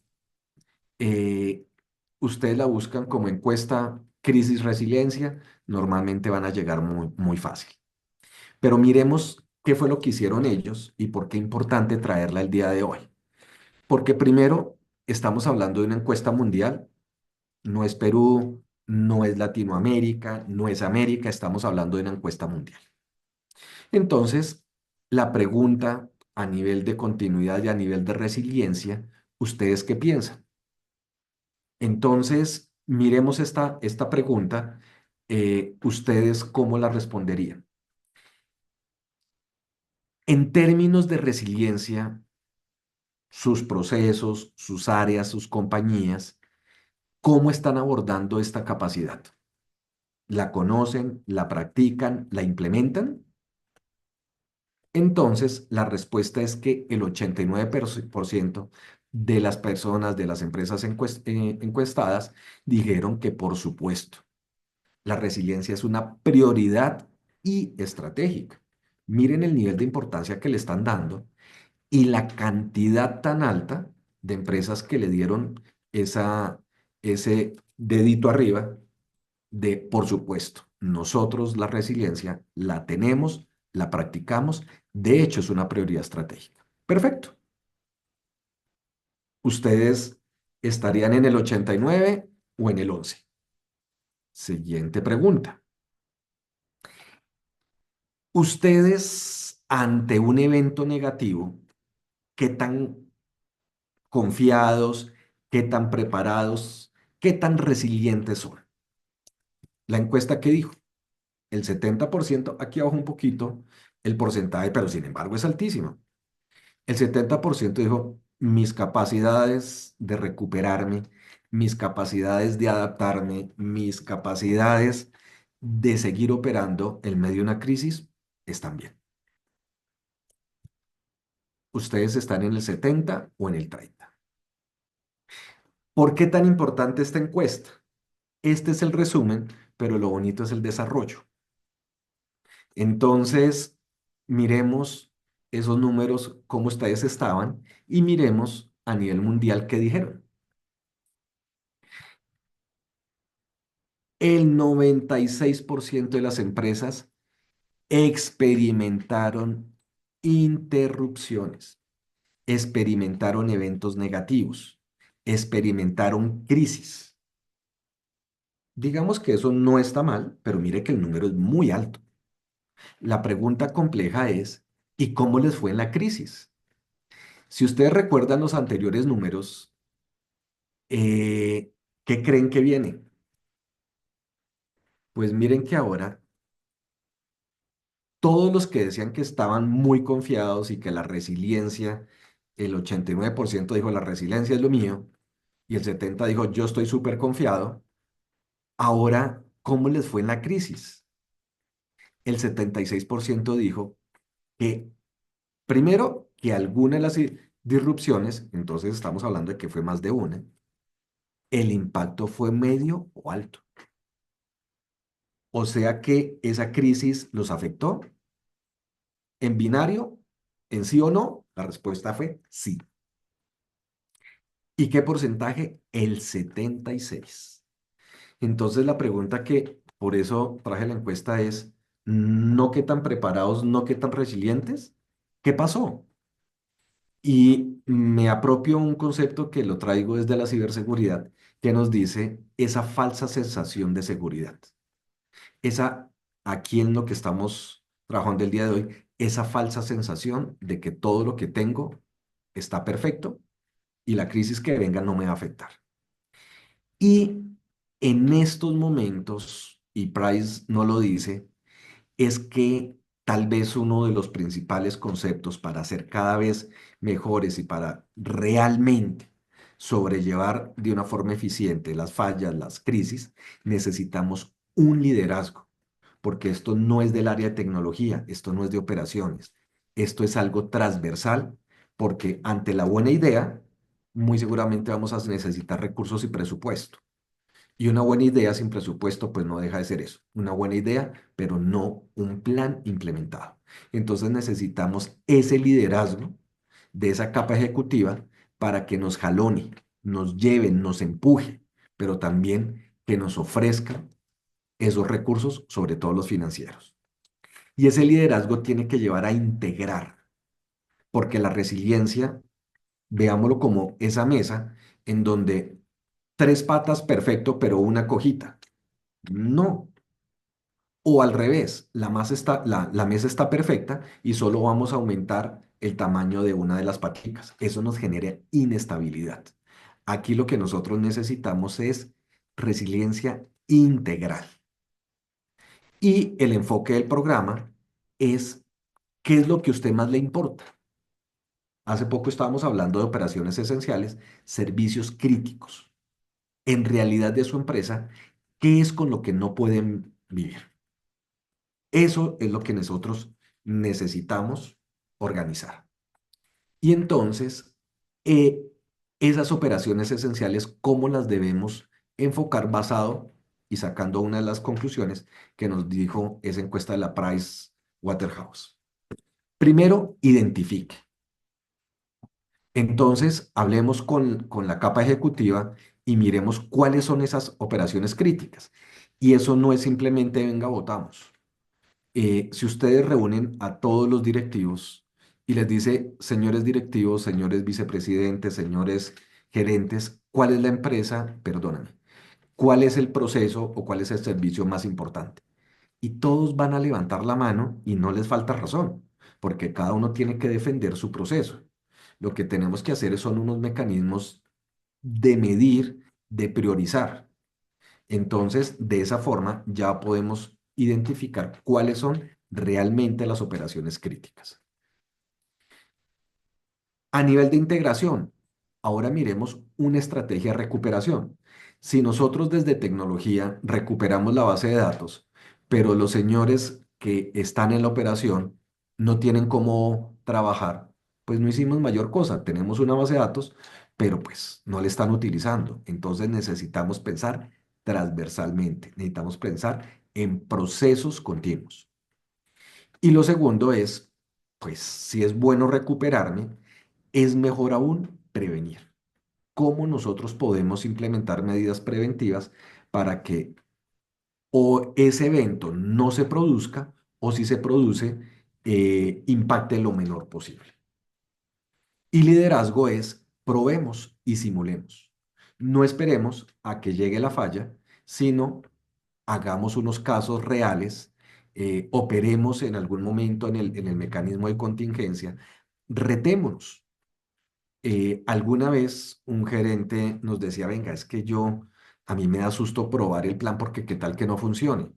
Eh, Ustedes la buscan como encuesta crisis resiliencia, normalmente van a llegar muy fácil. Pero miremos qué fue lo que hicieron ellos y por qué es importante traerla el día de hoy. Porque primero, estamos hablando de una encuesta mundial, no es Perú, no es Latinoamérica, no es América, estamos hablando de una encuesta mundial. Entonces, la pregunta a nivel de continuidad y a nivel de resiliencia, ¿ustedes qué piensan? Entonces, miremos esta pregunta, ¿ustedes cómo la responderían? En términos de resiliencia, sus procesos, sus áreas, sus compañías, ¿cómo están abordando esta capacidad? ¿La conocen, la practican, la implementan? Entonces, la respuesta es que el 89% de las personas, de las empresas encuestadas, dijeron que por supuesto, la resiliencia es una prioridad y estratégica. Miren el nivel de importancia que le están dando y la cantidad tan alta de empresas que le dieron ese dedito arriba de, por supuesto, nosotros la resiliencia la tenemos, la practicamos, de hecho es una prioridad estratégica. Perfecto. ¿Ustedes estarían en el 89 o en el 11? Siguiente pregunta. Ustedes ante un evento negativo, ¿qué tan confiados, qué tan preparados, qué tan resilientes son? La encuesta que dijo, el 70%, aquí abajo un poquito el porcentaje, pero sin embargo es altísimo. El 70% dijo, mis capacidades de recuperarme, mis capacidades de adaptarme, mis capacidades de seguir operando en medio de una crisis están bien. Ustedes están en el 70 o en el 30. ¿Por qué tan importante esta encuesta? Este es el resumen, pero lo bonito es el desarrollo. Entonces, miremos esos números, cómo ustedes estaban, y miremos a nivel mundial qué dijeron. El 96% de las empresas experimentaron interrupciones, experimentaron eventos negativos, experimentaron crisis. Digamos que eso no está mal, pero mire que el número es muy alto. La pregunta compleja es, ¿y cómo les fue en la crisis? Si ustedes recuerdan los anteriores números, ¿qué creen que viene? Pues miren que ahora todos los que decían que estaban muy confiados y que la resiliencia, el 89% dijo la resiliencia es lo mío y el 70% dijo yo estoy súper confiado, ahora, ¿cómo les fue en la crisis? El 76% dijo que primero que alguna de las disrupciones, entonces estamos hablando de que fue más de una, el impacto fue medio o alto. O sea que esa crisis los afectó. En binario, en sí o no, la respuesta fue sí. ¿Y qué porcentaje? El 76. Entonces la pregunta que por eso traje la encuesta es, no qué tan preparados, no qué tan resilientes, ¿qué pasó? Y me apropio un concepto que lo traigo desde la ciberseguridad, que nos dice esa falsa sensación de seguridad. Esa, aquí en lo que estamos trabajando el día de hoy, esa falsa sensación de que todo lo que tengo está perfecto y la crisis que venga no me va a afectar. Y en estos momentos, y Price no lo dice, es que tal vez uno de los principales conceptos para ser cada vez mejores y para realmente sobrellevar de una forma eficiente las fallas, las crisis, necesitamos un liderazgo, porque esto no es del área de tecnología, esto no es de operaciones, esto es algo transversal, porque ante la buena idea, muy seguramente vamos a necesitar recursos y presupuesto. Y una buena idea sin presupuesto, pues no deja de ser eso, una buena idea, pero no un plan implementado. Entonces necesitamos ese liderazgo de esa capa ejecutiva para que nos jalone, nos lleve, nos empuje, pero también que nos ofrezca esos recursos, sobre todo los financieros. Y ese liderazgo tiene que llevar a integrar, porque la resiliencia, veámoslo como esa mesa en donde tres patas perfecto, pero una cojita. No. O al revés, la mesa está perfecta y solo vamos a aumentar el tamaño de una de las paticas. Eso nos genera inestabilidad. Aquí lo que nosotros necesitamos es resiliencia integral. Y el enfoque del programa es qué es lo que a usted más le importa. Hace poco estábamos hablando de operaciones esenciales, servicios críticos. En realidad de su empresa, ¿qué es con lo que no pueden vivir? Eso es lo que nosotros necesitamos organizar. Y entonces, eh, esas operaciones esenciales, ¿cómo las debemos enfocar basado y sacando una de las conclusiones que nos dijo esa encuesta de la Price Waterhouse? Primero, identifique. Entonces, hablemos con la capa ejecutiva y miremos cuáles son esas operaciones críticas. Y eso no es simplemente venga, votamos. Si ustedes reúnen a todos los directivos y les dice, señores directivos, señores vicepresidentes, señores gerentes, ¿cuál es la empresa? Perdóname, ¿cuál es el proceso o cuál es el servicio más importante? Y todos van a levantar la mano y no les falta razón, porque cada uno tiene que defender su proceso. Lo que tenemos que hacer son unos mecanismos de medir, de priorizar. Entonces, de esa forma ya podemos identificar cuáles son realmente las operaciones críticas. A nivel de integración, ahora miremos una estrategia de recuperación. Si nosotros desde tecnología recuperamos la base de datos, pero los señores que están en la operación no tienen cómo trabajar, pues no hicimos mayor cosa. Tenemos una base de datos, pero pues no la están utilizando. Entonces necesitamos pensar transversalmente, necesitamos pensar en procesos continuos. Y lo segundo es, pues si es bueno recuperarme, es mejor aún prevenir. ¿Cómo nosotros podemos implementar medidas preventivas para que o ese evento no se produzca o si se produce, impacte lo menor posible? Y liderazgo es probemos y simulemos. No esperemos a que llegue la falla, sino hagamos unos casos reales, operemos en algún momento en el mecanismo de contingencia, retémonos. Alguna vez un gerente nos decía, venga, es que a mí me da susto probar el plan porque qué tal que no funcione.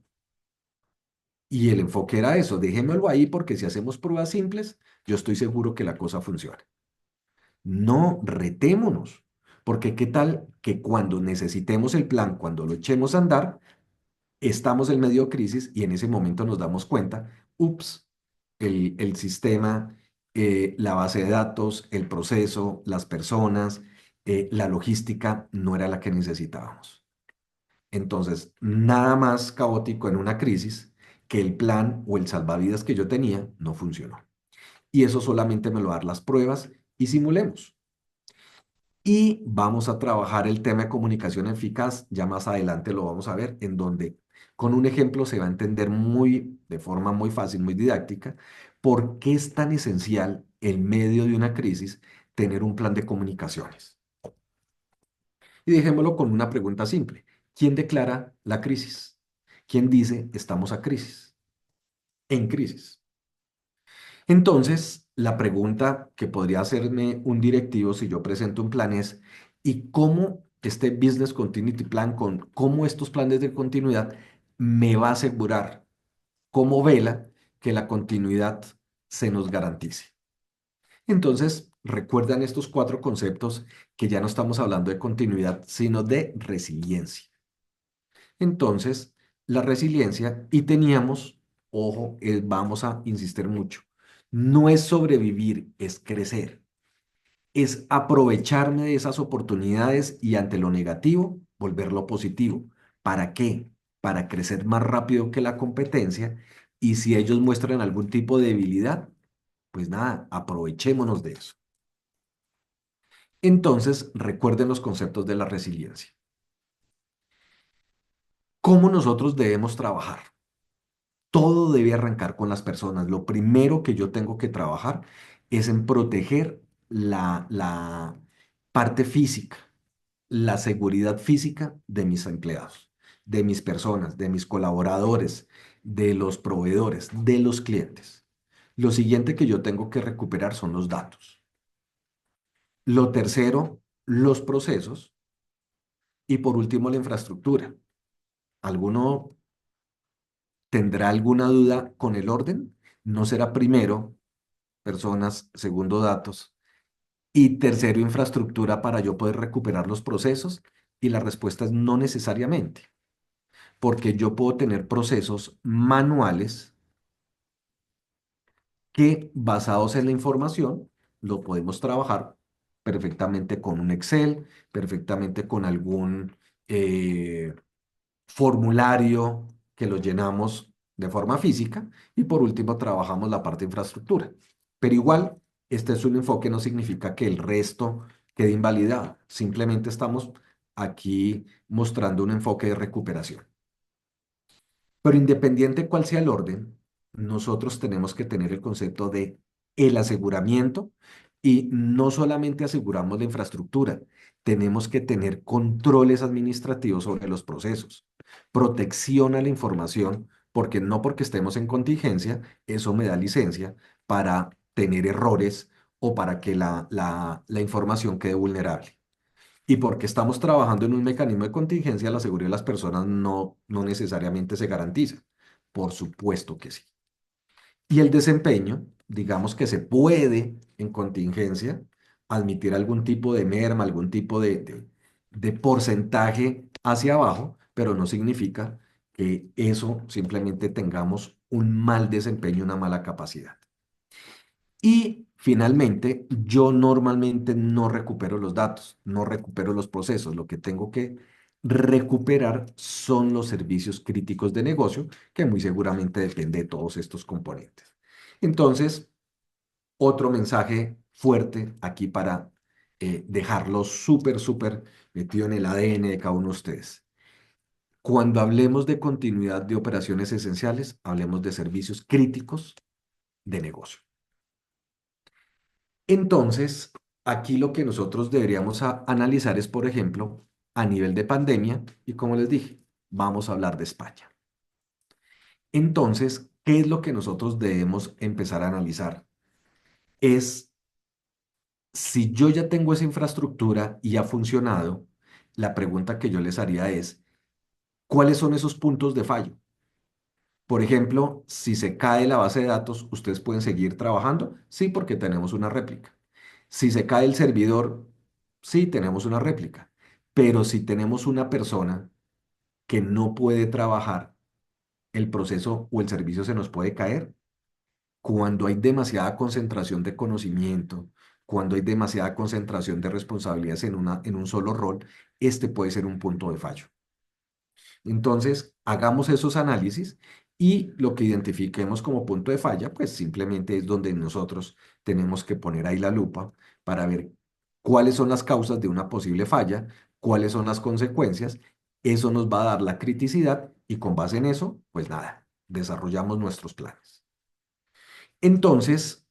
Y el enfoque era eso, déjemelo ahí porque si hacemos pruebas simples, yo estoy seguro que la cosa funciona. No, retémonos, porque qué tal que cuando necesitemos el plan, cuando lo echemos a andar, estamos en medio de crisis y en ese momento nos damos cuenta, ups, el sistema, la base de datos, el proceso, las personas, la logística no era la que necesitábamos. Entonces, nada más caótico en una crisis que el plan o el salvavidas que yo tenía no funcionó. Y eso solamente me lo dan las pruebas y simulemos. Y vamos a trabajar el tema de comunicación eficaz, ya más adelante lo vamos a ver, en donde con un ejemplo se va a entender de forma muy fácil, muy didáctica, por qué es tan esencial en medio de una crisis tener un plan de comunicaciones. Y dejémoslo con una pregunta simple. ¿Quién declara la crisis? ¿Quién dice estamos a crisis? En crisis. Entonces, la pregunta que podría hacerme un directivo si yo presento un plan es, ¿y cómo este Business Continuity Plan, con cómo estos planes de continuidad me va a asegurar, cómo vela que la continuidad se nos garantice? Entonces, recuerdan estos cuatro conceptos que ya no estamos hablando de continuidad, sino de resiliencia. Entonces, la resiliencia, y teníamos, ojo, vamos a insistir mucho, no es sobrevivir, es crecer, es aprovecharme de esas oportunidades y ante lo negativo, volverlo positivo. ¿Para qué? Para crecer más rápido que la competencia y si ellos muestran algún tipo de debilidad, pues nada, aprovechémonos de eso. Entonces, recuerden los conceptos de la resiliencia. ¿Cómo nosotros debemos trabajar? Todo debe arrancar con las personas. Lo primero que yo tengo que trabajar es en proteger la parte física, la seguridad física de mis empleados, de mis personas, de mis colaboradores, de los proveedores, de los clientes. Lo siguiente que yo tengo que recuperar son los datos. Lo tercero, los procesos. Y por último, la infraestructura. ¿Alguno tendrá alguna duda con el orden? ¿No será primero personas, segundo datos y tercero infraestructura para yo poder recuperar los procesos? Y la respuesta es no necesariamente, porque yo puedo tener procesos manuales que basados en la información lo podemos trabajar perfectamente con un Excel, perfectamente con algún formulario que lo llenamos de forma física y por último trabajamos la parte de infraestructura. Pero igual, este es un enfoque, no significa que el resto quede invalidado, simplemente estamos aquí mostrando un enfoque de recuperación. Pero independiente cuál sea el orden, nosotros tenemos que tener el concepto de el aseguramiento y no solamente aseguramos la infraestructura, tenemos que tener controles administrativos sobre los procesos, protección a la información, porque no porque estemos en contingencia, eso me da licencia para tener errores o para que la información quede vulnerable. Y porque estamos trabajando en un mecanismo de contingencia, la seguridad de las personas no necesariamente se garantiza. Por supuesto que sí. Y el desempeño, digamos que se puede en contingencia admitir algún tipo de merma, algún tipo de porcentaje hacia abajo, pero no significa que eso simplemente tengamos un mal desempeño, una mala capacidad. Y finalmente, yo normalmente no recupero los datos, no recupero los procesos. Lo que tengo que recuperar son los servicios críticos de negocio, que muy seguramente depende de todos estos componentes. Entonces, otro mensaje fuerte aquí para dejarlo súper metido en el ADN de cada uno de ustedes. Cuando hablemos de continuidad de operaciones esenciales, hablemos de servicios críticos de negocio. Entonces, aquí lo que nosotros deberíamos analizar es, por ejemplo, a nivel de pandemia, y como les dije, vamos a hablar de España. Entonces, ¿qué es lo que nosotros debemos empezar a analizar? Es si yo ya tengo esa infraestructura y ha funcionado, la pregunta que yo les haría es, ¿cuáles son esos puntos de fallo? Por ejemplo, si se cae la base de datos, ¿ustedes pueden seguir trabajando? Sí, porque tenemos una réplica. Si se cae el servidor, sí, tenemos una réplica. Pero si tenemos una persona que no puede trabajar, el proceso o el servicio se nos puede caer. Cuando hay demasiada concentración de conocimiento, cuando hay demasiada concentración de responsabilidades en un solo rol, este puede ser un punto de fallo. Entonces, hagamos esos análisis y lo que identifiquemos como punto de falla, pues simplemente es donde nosotros tenemos que poner ahí la lupa para ver cuáles son las causas de una posible falla, cuáles son las consecuencias. Eso nos va a dar la criticidad y con base en eso, pues nada, desarrollamos nuestros planes. Entonces,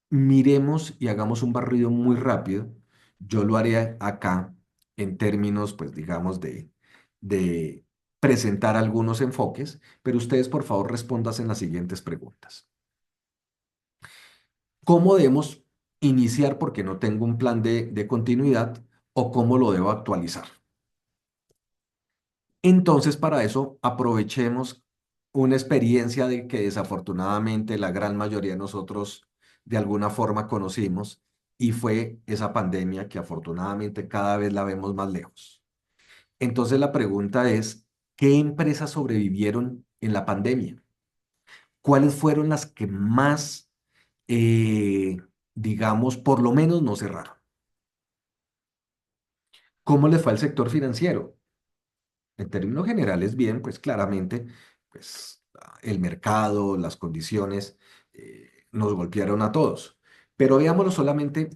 miremos y hagamos un barrido muy rápido. Yo lo haré acá en términos, pues digamos, de presentar algunos enfoques, pero ustedes por favor respondan en las siguientes preguntas. ¿Cómo debemos iniciar porque no tengo un plan de continuidad o cómo lo debo actualizar? Entonces, para eso, aprovechemos una experiencia de que desafortunadamente la gran mayoría de nosotros de alguna forma conocimos y fue esa pandemia que afortunadamente cada vez la vemos más lejos. Entonces, la pregunta es, ¿qué empresas sobrevivieron en la pandemia? ¿Cuáles fueron las que más, eh, digamos, por lo menos no cerraron? ¿Cómo les fue al sector financiero? En términos generales, bien, pues claramente, pues el mercado, las condiciones nos golpearon a todos. Pero veámoslo solamente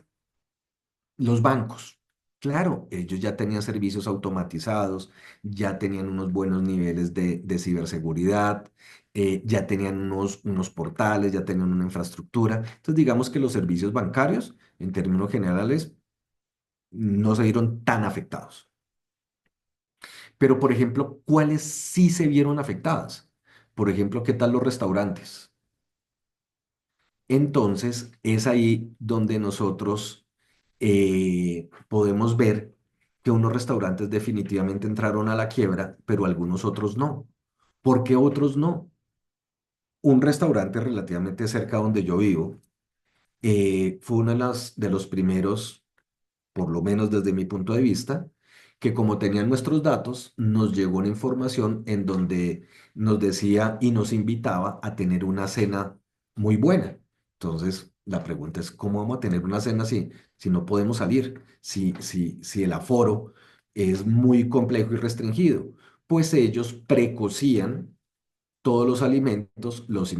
los bancos. Claro, ellos ya tenían servicios automatizados, ya tenían unos buenos niveles de ciberseguridad, ya tenían unos portales, ya tenían una infraestructura. Entonces, digamos que los servicios bancarios, en términos generales, no se vieron tan afectados. Pero, por ejemplo, ¿cuáles sí se vieron afectadas? Por ejemplo, ¿qué tal los restaurantes? Entonces, es ahí donde nosotros podemos ver que unos restaurantes definitivamente entraron a la quiebra, pero algunos otros no. ¿Por qué otros no? Un restaurante relativamente cerca donde yo vivo fue uno de los primeros, por lo menos desde mi punto de vista, que como tenían nuestros datos, nos llegó una información en donde nos decía y nos invitaba a tener una cena muy buena. Entonces, la pregunta es, ¿cómo vamos a tener una cena si no podemos salir? Si el aforo es muy complejo y restringido. Pues ellos precocían todos los alimentos, los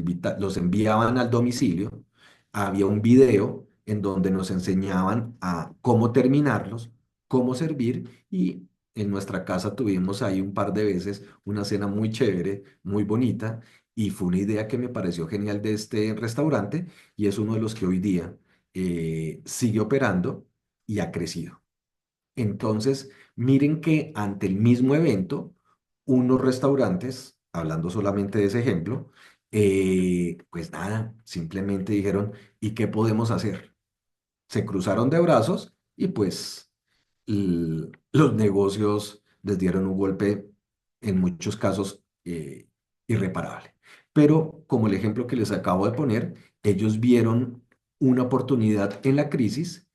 enviaban al domicilio, había un video en donde nos enseñaban a cómo terminarlos, cómo servir y en nuestra casa tuvimos ahí un par de veces una cena muy chévere, muy bonita y fue una idea que me pareció genial de este restaurante y es uno de los que hoy día sigue operando y ha crecido. Entonces, miren que ante el mismo evento, unos restaurantes, hablando solamente de ese ejemplo, pues nada, simplemente dijeron, ¿y qué podemos hacer? Se cruzaron de brazos y pues los negocios les dieron un golpe, en muchos casos, irreparable. Pero como el ejemplo que les acabo de poner, ellos vieron una oportunidad en la crisis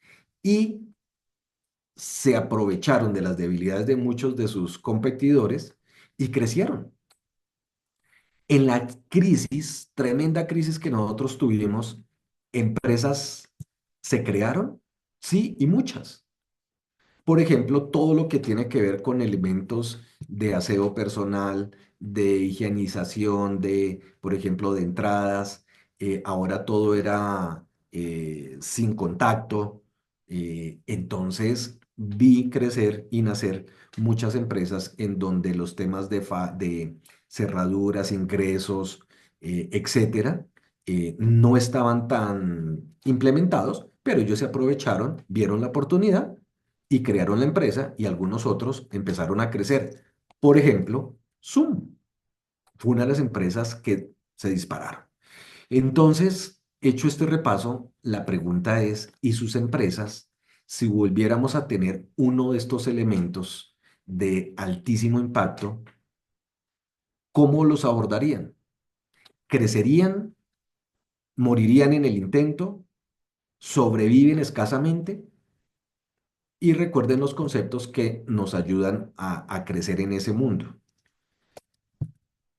y se aprovecharon de las debilidades de muchos de sus competidores y crecieron. En la crisis, tremenda crisis que nosotros tuvimos, empresas se crearon, sí, y muchas. Por ejemplo, todo lo que tiene que ver con elementos de aseo personal, de higienización, por ejemplo, de entradas. Ahora todo era sin contacto. Entonces vi crecer y nacer muchas empresas en donde los temas de cerraduras, ingresos, etcétera, no estaban tan implementados, pero ellos se aprovecharon, vieron la oportunidad y crearon la empresa y algunos otros empezaron a crecer. Por ejemplo, Zoom fue una de las empresas que se dispararon. Entonces, hecho este repaso, la pregunta es, ¿y sus empresas, si volviéramos a tener uno de estos elementos de altísimo impacto, cómo los abordarían? ¿Crecerían? ¿Morirían en el intento? ¿Sobreviven escasamente? Y recuerden los conceptos que nos ayudan a crecer en ese mundo.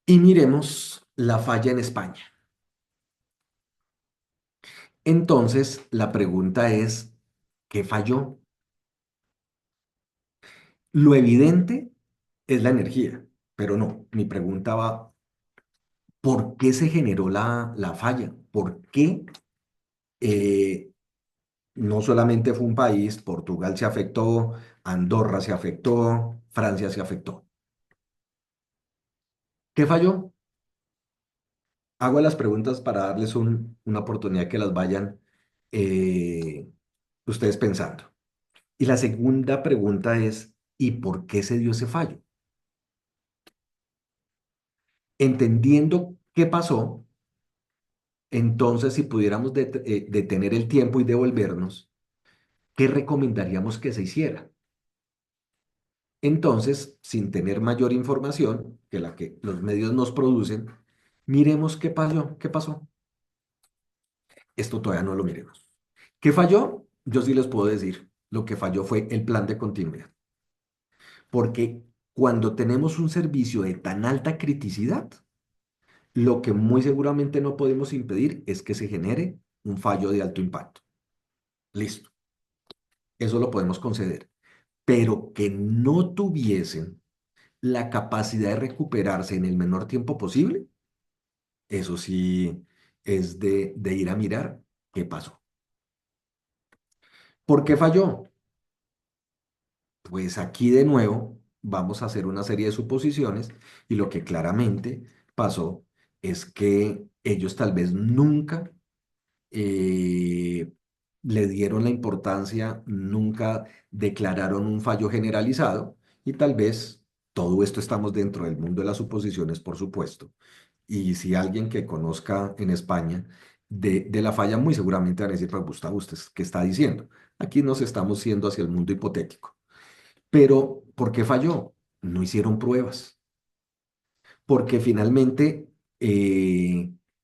Y miremos la falla en España. Entonces, la pregunta es, ¿qué falló? Lo evidente es la energía, pero no, mi pregunta va, ¿por qué se generó la falla? ¿Por qué eh, no solamente fue un país, Portugal se afectó, Andorra se afectó, Francia se afectó? ¿Qué falló? Hago las preguntas para darles una oportunidad que las vayan eh, ustedes pensando. Y la segunda pregunta es, ¿y por qué se dio ese fallo? Entendiendo qué pasó, entonces si pudiéramos detener el tiempo y devolvernos, ¿qué recomendaríamos que se hiciera? Entonces, sin tener mayor información que la que los medios nos producen, miremos qué pasó, qué pasó. Esto todavía no lo miremos. ¿Qué falló? Yo sí les puedo decir, lo que falló fue el plan de continuidad. Porque cuando tenemos un servicio de tan alta criticidad, lo que muy seguramente no podemos impedir es que se genere un fallo de alto impacto. Listo, eso lo podemos conceder. Pero que no tuviesen la capacidad de recuperarse en el menor tiempo posible, eso sí es de ir a mirar qué pasó. ¿Por qué falló? Pues aquí de nuevo vamos a hacer una serie de suposiciones y lo que claramente pasó es que ellos tal vez nunca eh, le dieron la importancia, nunca declararon un fallo generalizado y tal vez todo esto estamos dentro del mundo de las suposiciones, por supuesto. Y si alguien que conozca en España de la falla, muy seguramente van a decir, pues Gustavo, ¿usted qué está diciendo? Aquí nos estamos yendo hacia el mundo hipotético. Pero, ¿por qué falló? No hicieron pruebas. Porque finalmente,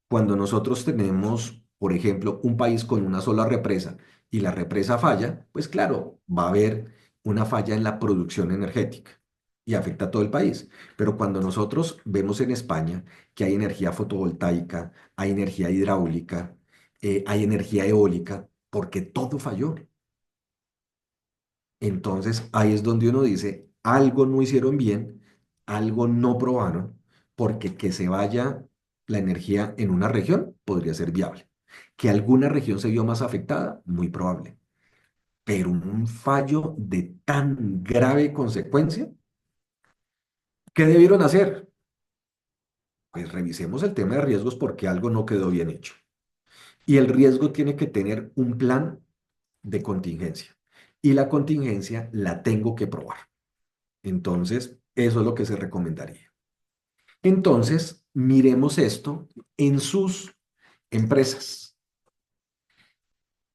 cuando nosotros tenemos, por ejemplo, un país con una sola represa y la represa falla, pues claro, va a haber una falla en la producción energética y afecta a todo el país. Pero cuando nosotros vemos en España que hay energía fotovoltaica, hay energía hidráulica, hay energía eólica, porque todo falló. Entonces ahí es donde uno dice, algo no hicieron bien, algo no probaron, porque que se vaya la energía en una región podría ser viable. Que alguna región se vio más afectada, muy probable. Pero un fallo de tan grave consecuencia, ¿qué debieron hacer? Pues revisemos el tema de riesgos porque algo no quedó bien hecho. Y el riesgo tiene que tener un plan de contingencia. Y la contingencia la tengo que probar. Entonces, eso es lo que se recomendaría. Entonces, miremos esto en sus empresas.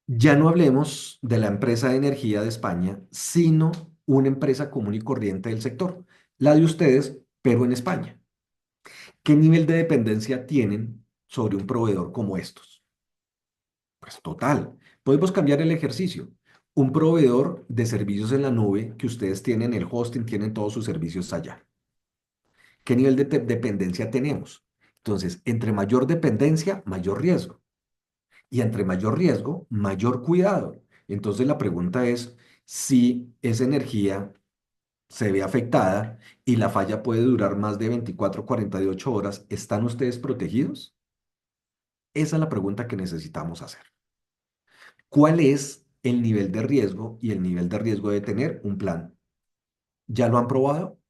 Ya no hablemos de la empresa de energía de España, sino una empresa común y corriente del sector, la de ustedes, pero en España. ¿Qué nivel de dependencia tienen sobre un proveedor como estos? Pues total. Podemos cambiar el ejercicio. Un proveedor de servicios en la nube que ustedes tienen el hosting, tienen todos sus servicios allá. ¿Qué nivel de dependencia tenemos? Entonces, entre mayor dependencia, mayor riesgo. Y entre mayor riesgo, mayor cuidado. Entonces, la pregunta es si esa energía se ve afectada y la falla puede durar más de 24 o 48 horas, ¿están ustedes protegidos? Esa es la pregunta que necesitamos hacer. ¿Cuál es el nivel de riesgo? Y el nivel de riesgo de tener un plan. ¿Ya lo han probado?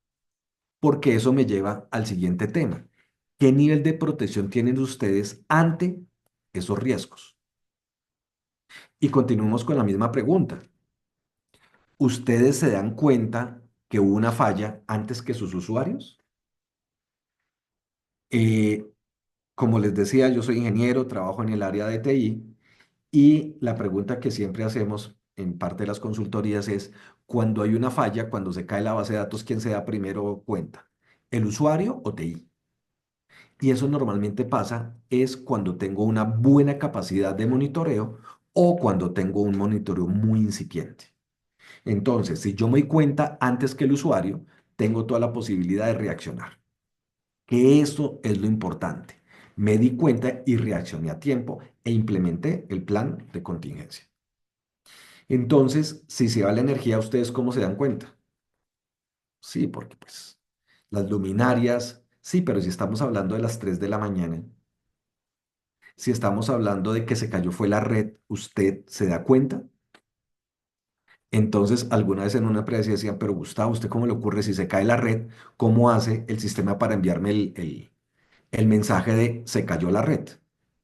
Porque eso me lleva al siguiente tema. ¿Qué nivel de protección tienen ustedes ante esos riesgos? Y continuamos con la misma pregunta. ¿Ustedes se dan cuenta que hubo una falla antes que sus usuarios? Eh, Como les decía, yo soy ingeniero, trabajo en el área de TI y la pregunta que siempre hacemos en parte de las consultorías es, cuando hay una falla, cuando se cae la base de datos, ¿quién se da primero cuenta? ¿El usuario o TI? Y eso normalmente pasa es cuando tengo una buena capacidad de monitoreo o cuando tengo un monitoreo muy incipiente. Entonces, si yo me doy cuenta antes que el usuario, tengo toda la posibilidad de reaccionar. Que eso es lo importante. Me di cuenta y reaccioné a tiempo e implementé el plan de contingencia. Entonces, si se va la energía, ¿ustedes cómo se dan cuenta? Sí, porque pues las luminarias, sí, pero si estamos hablando de las 3 de la mañana, si estamos hablando de que se cayó fue la red, ¿usted se da cuenta? Entonces, alguna vez en una empresa decían, pero Gustavo, ¿usted cómo le ocurre si se cae la red? ¿Cómo hace el sistema para enviarme el mensaje de se cayó la red?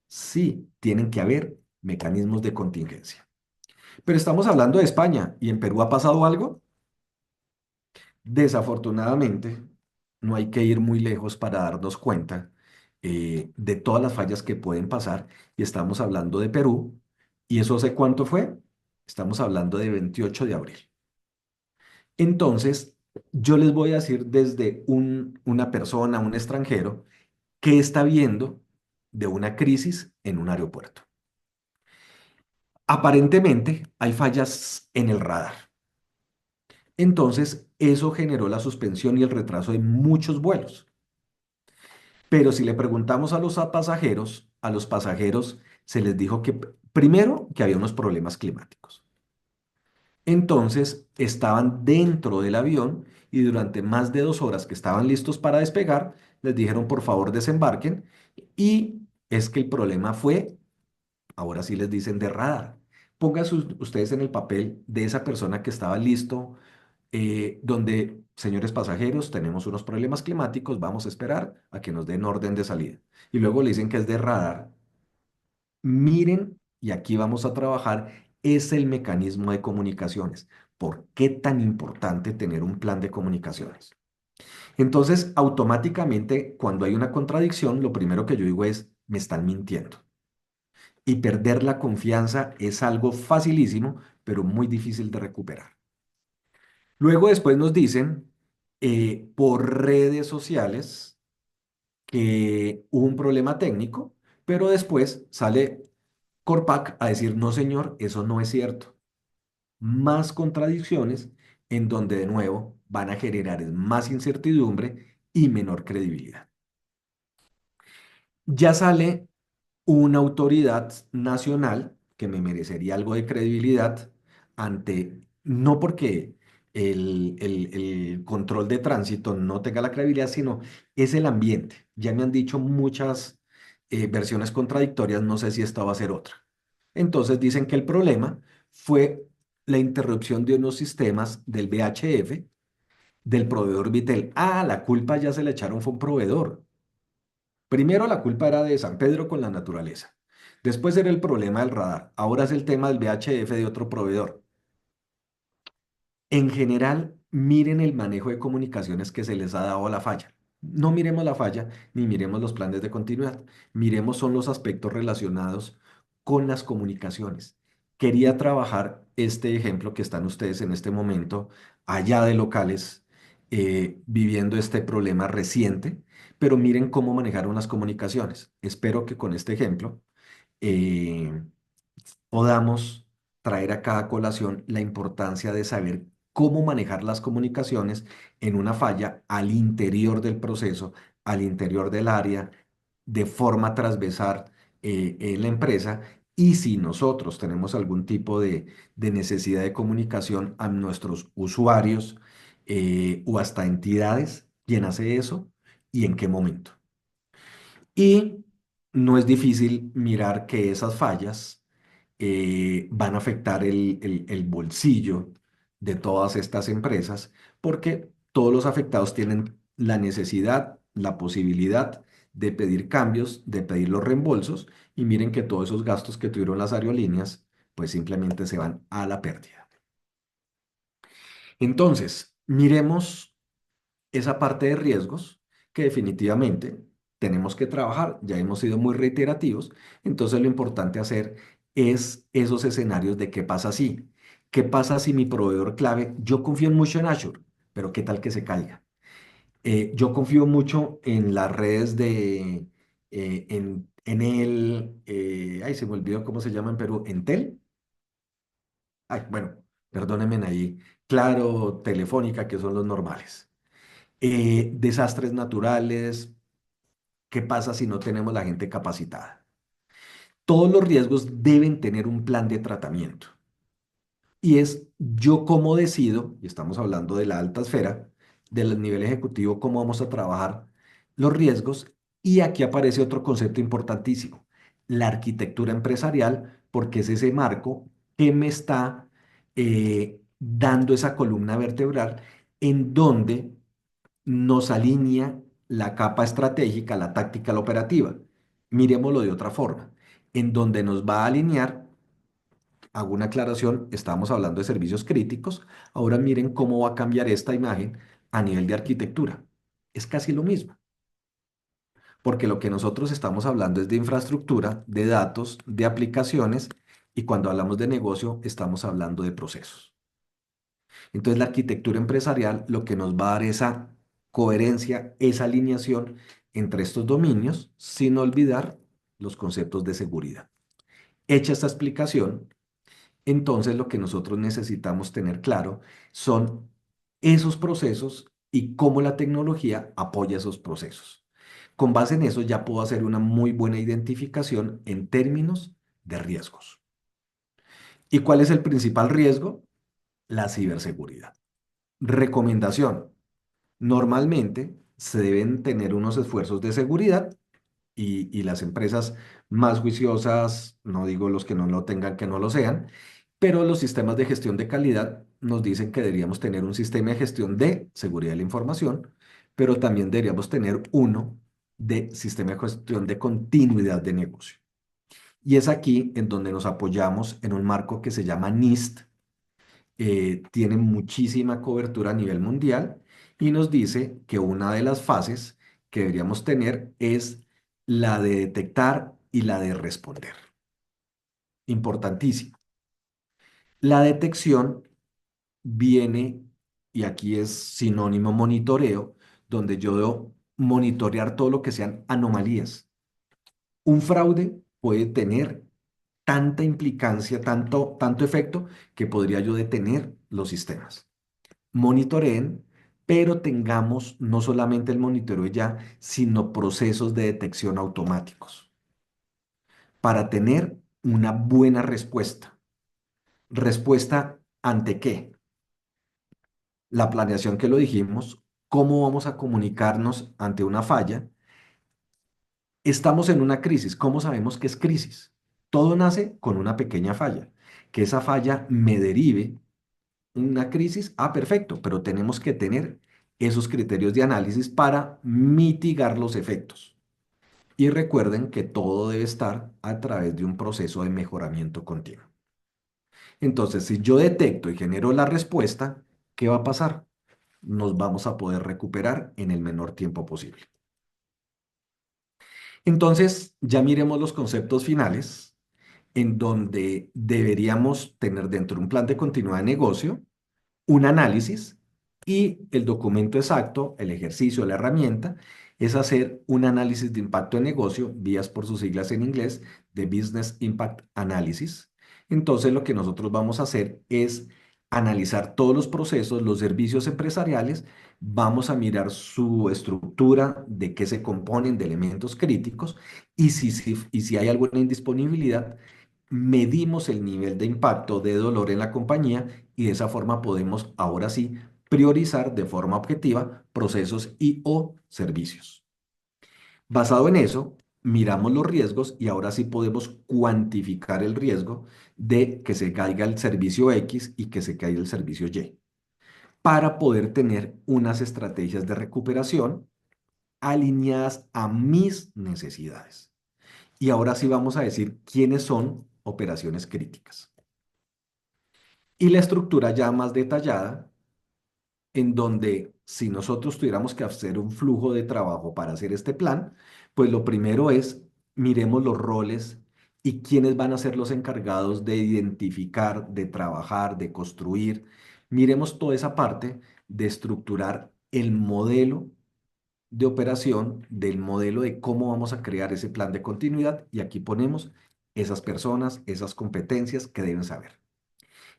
Sí, tienen que haber mecanismos de contingencia. Pero estamos hablando de España y en Perú ha pasado algo. Desafortunadamente, no hay que ir muy lejos para darnos cuenta de todas las fallas que pueden pasar y estamos hablando de Perú. ¿Y eso sé cuánto fue? Estamos hablando de 28 de abril. Entonces, yo les voy a decir desde una persona, un extranjero, qué está viendo de una crisis en un aeropuerto. Aparentemente hay fallas en el radar. Entonces, eso generó la suspensión y el retraso de muchos vuelos. Pero si le preguntamos a los pasajeros se les dijo que primero que había unos problemas climáticos. Entonces estaban dentro del avión y durante más de 2 horas que estaban listos para despegar, les dijeron por favor desembarquen y es que el problema fue, ahora sí les dicen de radar. Pónganse ustedes en el papel de esa persona que estaba listo, donde, señores pasajeros, tenemos unos problemas climáticos, vamos a esperar a que nos den orden de salida. Y luego le dicen que es de radar. Miren, y aquí vamos a trabajar, es el mecanismo de comunicaciones. ¿Por qué tan importante tener un plan de comunicaciones? Entonces, automáticamente, cuando hay una contradicción, lo primero que yo digo es, me están mintiendo. Y perder la confianza es algo facilísimo, pero muy difícil de recuperar. Luego después nos dicen por redes sociales que hubo un problema técnico, pero después sale Corpac a decir, no señor, eso no es cierto. Más contradicciones en donde de nuevo van a generar más incertidumbre y menor credibilidad. Ya sale una autoridad nacional que me merecería algo de credibilidad ante, no porque el control de tránsito no tenga la credibilidad, sino es el ambiente. Ya me han dicho muchas versiones contradictorias, no sé si esta va a ser otra. Entonces dicen que el problema fue la interrupción de unos sistemas del VHF del proveedor Vitel. Ah, la culpa ya se le echaron fue un proveedor. Primero la culpa era de San Pedro con la naturaleza. Después era el problema del radar. Ahora es el tema del VHF de otro proveedor. En general, miren el manejo de comunicaciones que se les ha dado a la falla. No miremos la falla ni miremos los planes de continuidad. Miremos son los aspectos relacionados con las comunicaciones. Quería trabajar este ejemplo que están ustedes en este momento allá de locales viviendo este problema reciente, pero miren cómo manejaron las comunicaciones. Espero que con este ejemplo eh, podamos traer a cada colación la importancia de saber cómo manejar las comunicaciones en una falla al interior del proceso, al interior del área, de forma transversal en la empresa. Y si nosotros tenemos algún tipo de necesidad de comunicación a nuestros usuarios o hasta entidades, ¿quién hace eso y en qué momento? Y no es difícil mirar que esas fallas van a afectar el bolsillo de todas estas empresas porque todos los afectados tienen la necesidad, la posibilidad de pedir cambios, de pedir los reembolsos y miren que todos esos gastos que tuvieron las aerolíneas pues simplemente se van a la pérdida. Entonces, miremos esa parte de riesgos que definitivamente tenemos que trabajar, ya hemos sido muy reiterativos, entonces lo importante hacer es esos escenarios de qué pasa si mi proveedor clave, yo confío mucho en Azure, pero qué tal que se caiga. Yo confío mucho en las redes en el, ay, se me olvidó cómo se llama en Perú, Entel. Ay, bueno, perdónenme ahí, Claro, Telefónica, que son los normales. Desastres naturales, ¿qué pasa si no tenemos la gente capacitada? Todos los riesgos deben tener un plan de tratamiento. Y es yo cómo decido, y estamos hablando de la alta esfera, del nivel ejecutivo, cómo vamos a trabajar los riesgos. Y aquí aparece otro concepto importantísimo, la arquitectura empresarial, porque es ese marco que me está dando esa columna vertebral en donde nos alinea la capa estratégica, la táctica, la operativa. Miremoslo de otra forma, en donde nos va a alinear, hago una aclaración, estamos hablando de servicios críticos, ahora miren cómo va a cambiar esta imagen a nivel de arquitectura. Es casi lo mismo, porque lo que nosotros estamos hablando es de infraestructura, de datos, de aplicaciones, y cuando hablamos de negocio estamos hablando de procesos. Entonces, la arquitectura empresarial lo que nos va a dar esa coherencia, esa alineación entre estos dominios, sin olvidar los conceptos de seguridad. Hecha esta explicación, entonces lo que nosotros necesitamos tener claro son esos procesos y cómo la tecnología apoya esos procesos. Con base en eso ya puedo hacer una muy buena identificación en términos de riesgos. ¿Y cuál es el principal riesgo? La ciberseguridad. Recomendación. Normalmente se deben tener unos esfuerzos de seguridad y las empresas más juiciosas, no digo los que no lo tengan, que no lo sean, pero los sistemas de gestión de calidad nos dicen que deberíamos tener un sistema de gestión de seguridad de la información, pero también deberíamos tener uno de sistema de gestión de continuidad de negocio. Y es aquí en donde nos apoyamos en un marco que se llama NIST, tiene muchísima cobertura a nivel mundial y nos dice que una de las fases que deberíamos tener es la de detectar y la de responder. Importantísimo. La detección viene, y aquí es sinónimo monitoreo, donde yo debo monitorear todo lo que sean anomalías. Un fraude puede tener tanta implicancia, tanto efecto, que podría yo detener los sistemas. Monitoreen, pero tengamos no solamente el monitoreo ya, sino procesos de detección automáticos para tener una buena respuesta. ¿Respuesta ante qué? La planeación que lo dijimos, cómo vamos a comunicarnos ante una falla. Estamos en una crisis, ¿cómo sabemos que es crisis? Todo nace con una pequeña falla. Que esa falla me derive una crisis, perfecto, pero tenemos que tener esos criterios de análisis para mitigar los efectos. Y recuerden que todo debe estar a través de un proceso de mejoramiento continuo. Entonces, si yo detecto y genero la respuesta, ¿qué va a pasar? Nos vamos a poder recuperar en el menor tiempo posible. Entonces, ya miremos los conceptos finales en donde deberíamos tener dentro de un plan de continuidad de negocio un análisis y el documento exacto, el ejercicio, la herramienta, es hacer un análisis de impacto de negocio, vías por sus siglas en inglés, de Business Impact Analysis. Entonces, lo que nosotros vamos a hacer es analizar todos los procesos, los servicios empresariales, vamos a mirar su estructura, de qué se componen, de elementos críticos, y si hay alguna indisponibilidad, medimos el nivel de impacto de dolor en la compañía y de esa forma podemos ahora sí priorizar de forma objetiva procesos y o servicios. Basado en eso, miramos los riesgos y ahora sí podemos cuantificar el riesgo de que se caiga el servicio X y que se caiga el servicio Y, para poder tener unas estrategias de recuperación alineadas a mis necesidades. Y ahora sí vamos a decir quiénes son operaciones críticas. Y la estructura ya más detallada, en donde si nosotros tuviéramos que hacer un flujo de trabajo para hacer este plan, pues lo primero es miremos los roles y quiénes van a ser los encargados de identificar, de trabajar, de construir. Miremos toda esa parte de estructurar el modelo de operación, del modelo de cómo vamos a crear ese plan de continuidad y aquí ponemos esas personas, esas competencias que deben saber.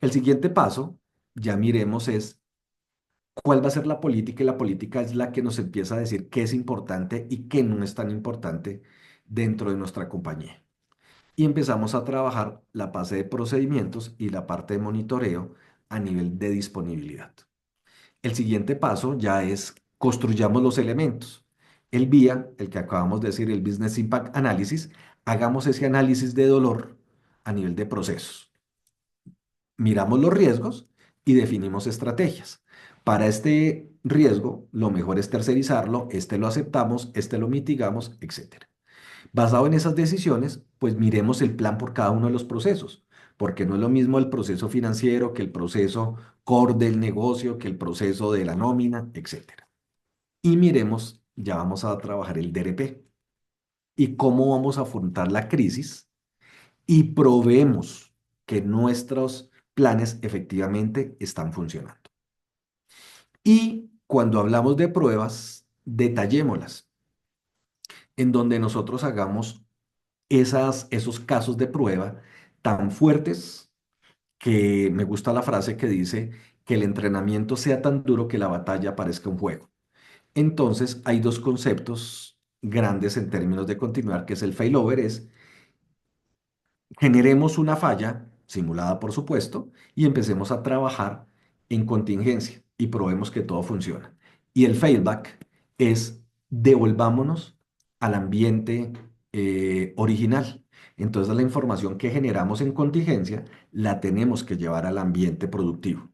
El siguiente paso, ya miremos, es cuál va a ser la política y la política es la que nos empieza a decir qué es importante y qué no es tan importante dentro de nuestra compañía. Y empezamos a trabajar la fase de procedimientos y la parte de monitoreo a nivel de disponibilidad. El siguiente paso ya es construyamos los elementos. El BIA, el que acabamos de decir, el Business Impact Analysis, hagamos ese análisis de dolor a nivel de procesos. Miramos los riesgos y definimos estrategias. Para este riesgo, lo mejor es tercerizarlo, este lo aceptamos, este lo mitigamos, etcétera. Basado en esas decisiones, pues miremos el plan por cada uno de los procesos, porque no es lo mismo el proceso financiero que el proceso core del negocio, que el proceso de la nómina, etcétera. Y miremos, ya vamos a trabajar el DRP y cómo vamos a afrontar la crisis y probemos que nuestros planes efectivamente están funcionando. Y cuando hablamos de pruebas, detallémoslas, en donde nosotros hagamos esos casos de prueba tan fuertes que me gusta la frase que dice que el entrenamiento sea tan duro que la batalla parezca un juego. Entonces, hay dos conceptos grandes en términos de continuar, que es el failover, es generemos una falla, simulada por supuesto, y empecemos a trabajar en contingencia y probemos que todo funciona. Y el failback es devolvámonos al ambiente original. Entonces la información que generamos en contingencia la tenemos que llevar al ambiente productivo.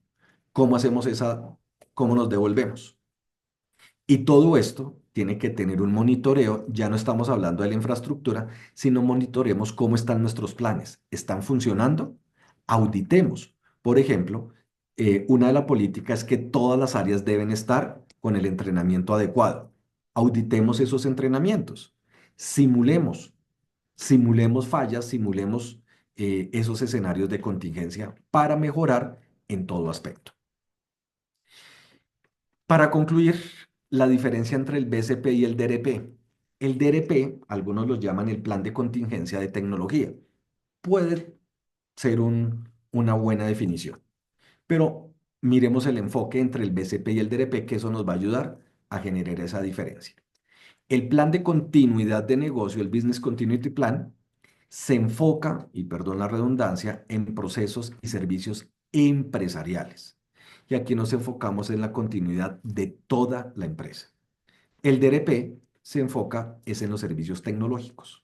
¿Cómo hacemos esa, cómo nos devolvemos? Y todo esto tiene que tener un monitoreo. Ya no estamos hablando de la infraestructura, sino monitoremos cómo están nuestros planes. ¿Están funcionando? Auditemos. Por ejemplo, una de las políticas es que todas las áreas deben estar con el entrenamiento adecuado. Auditemos esos entrenamientos. Simulemos, simulemos fallas, simulemos esos escenarios de contingencia para mejorar en todo aspecto. Para concluir, la diferencia entre el BCP y el DRP. El DRP, algunos lo llaman el plan de contingencia de tecnología. Puede ser una buena definición, pero miremos el enfoque entre el BCP y el DRP, que eso nos va a ayudar a generar esa diferencia. El plan de continuidad de negocio, el Business Continuity Plan, se enfoca, y perdón la redundancia, en procesos y servicios empresariales. Y aquí nos enfocamos en la continuidad de toda la empresa. El DRP se enfoca es en los servicios tecnológicos.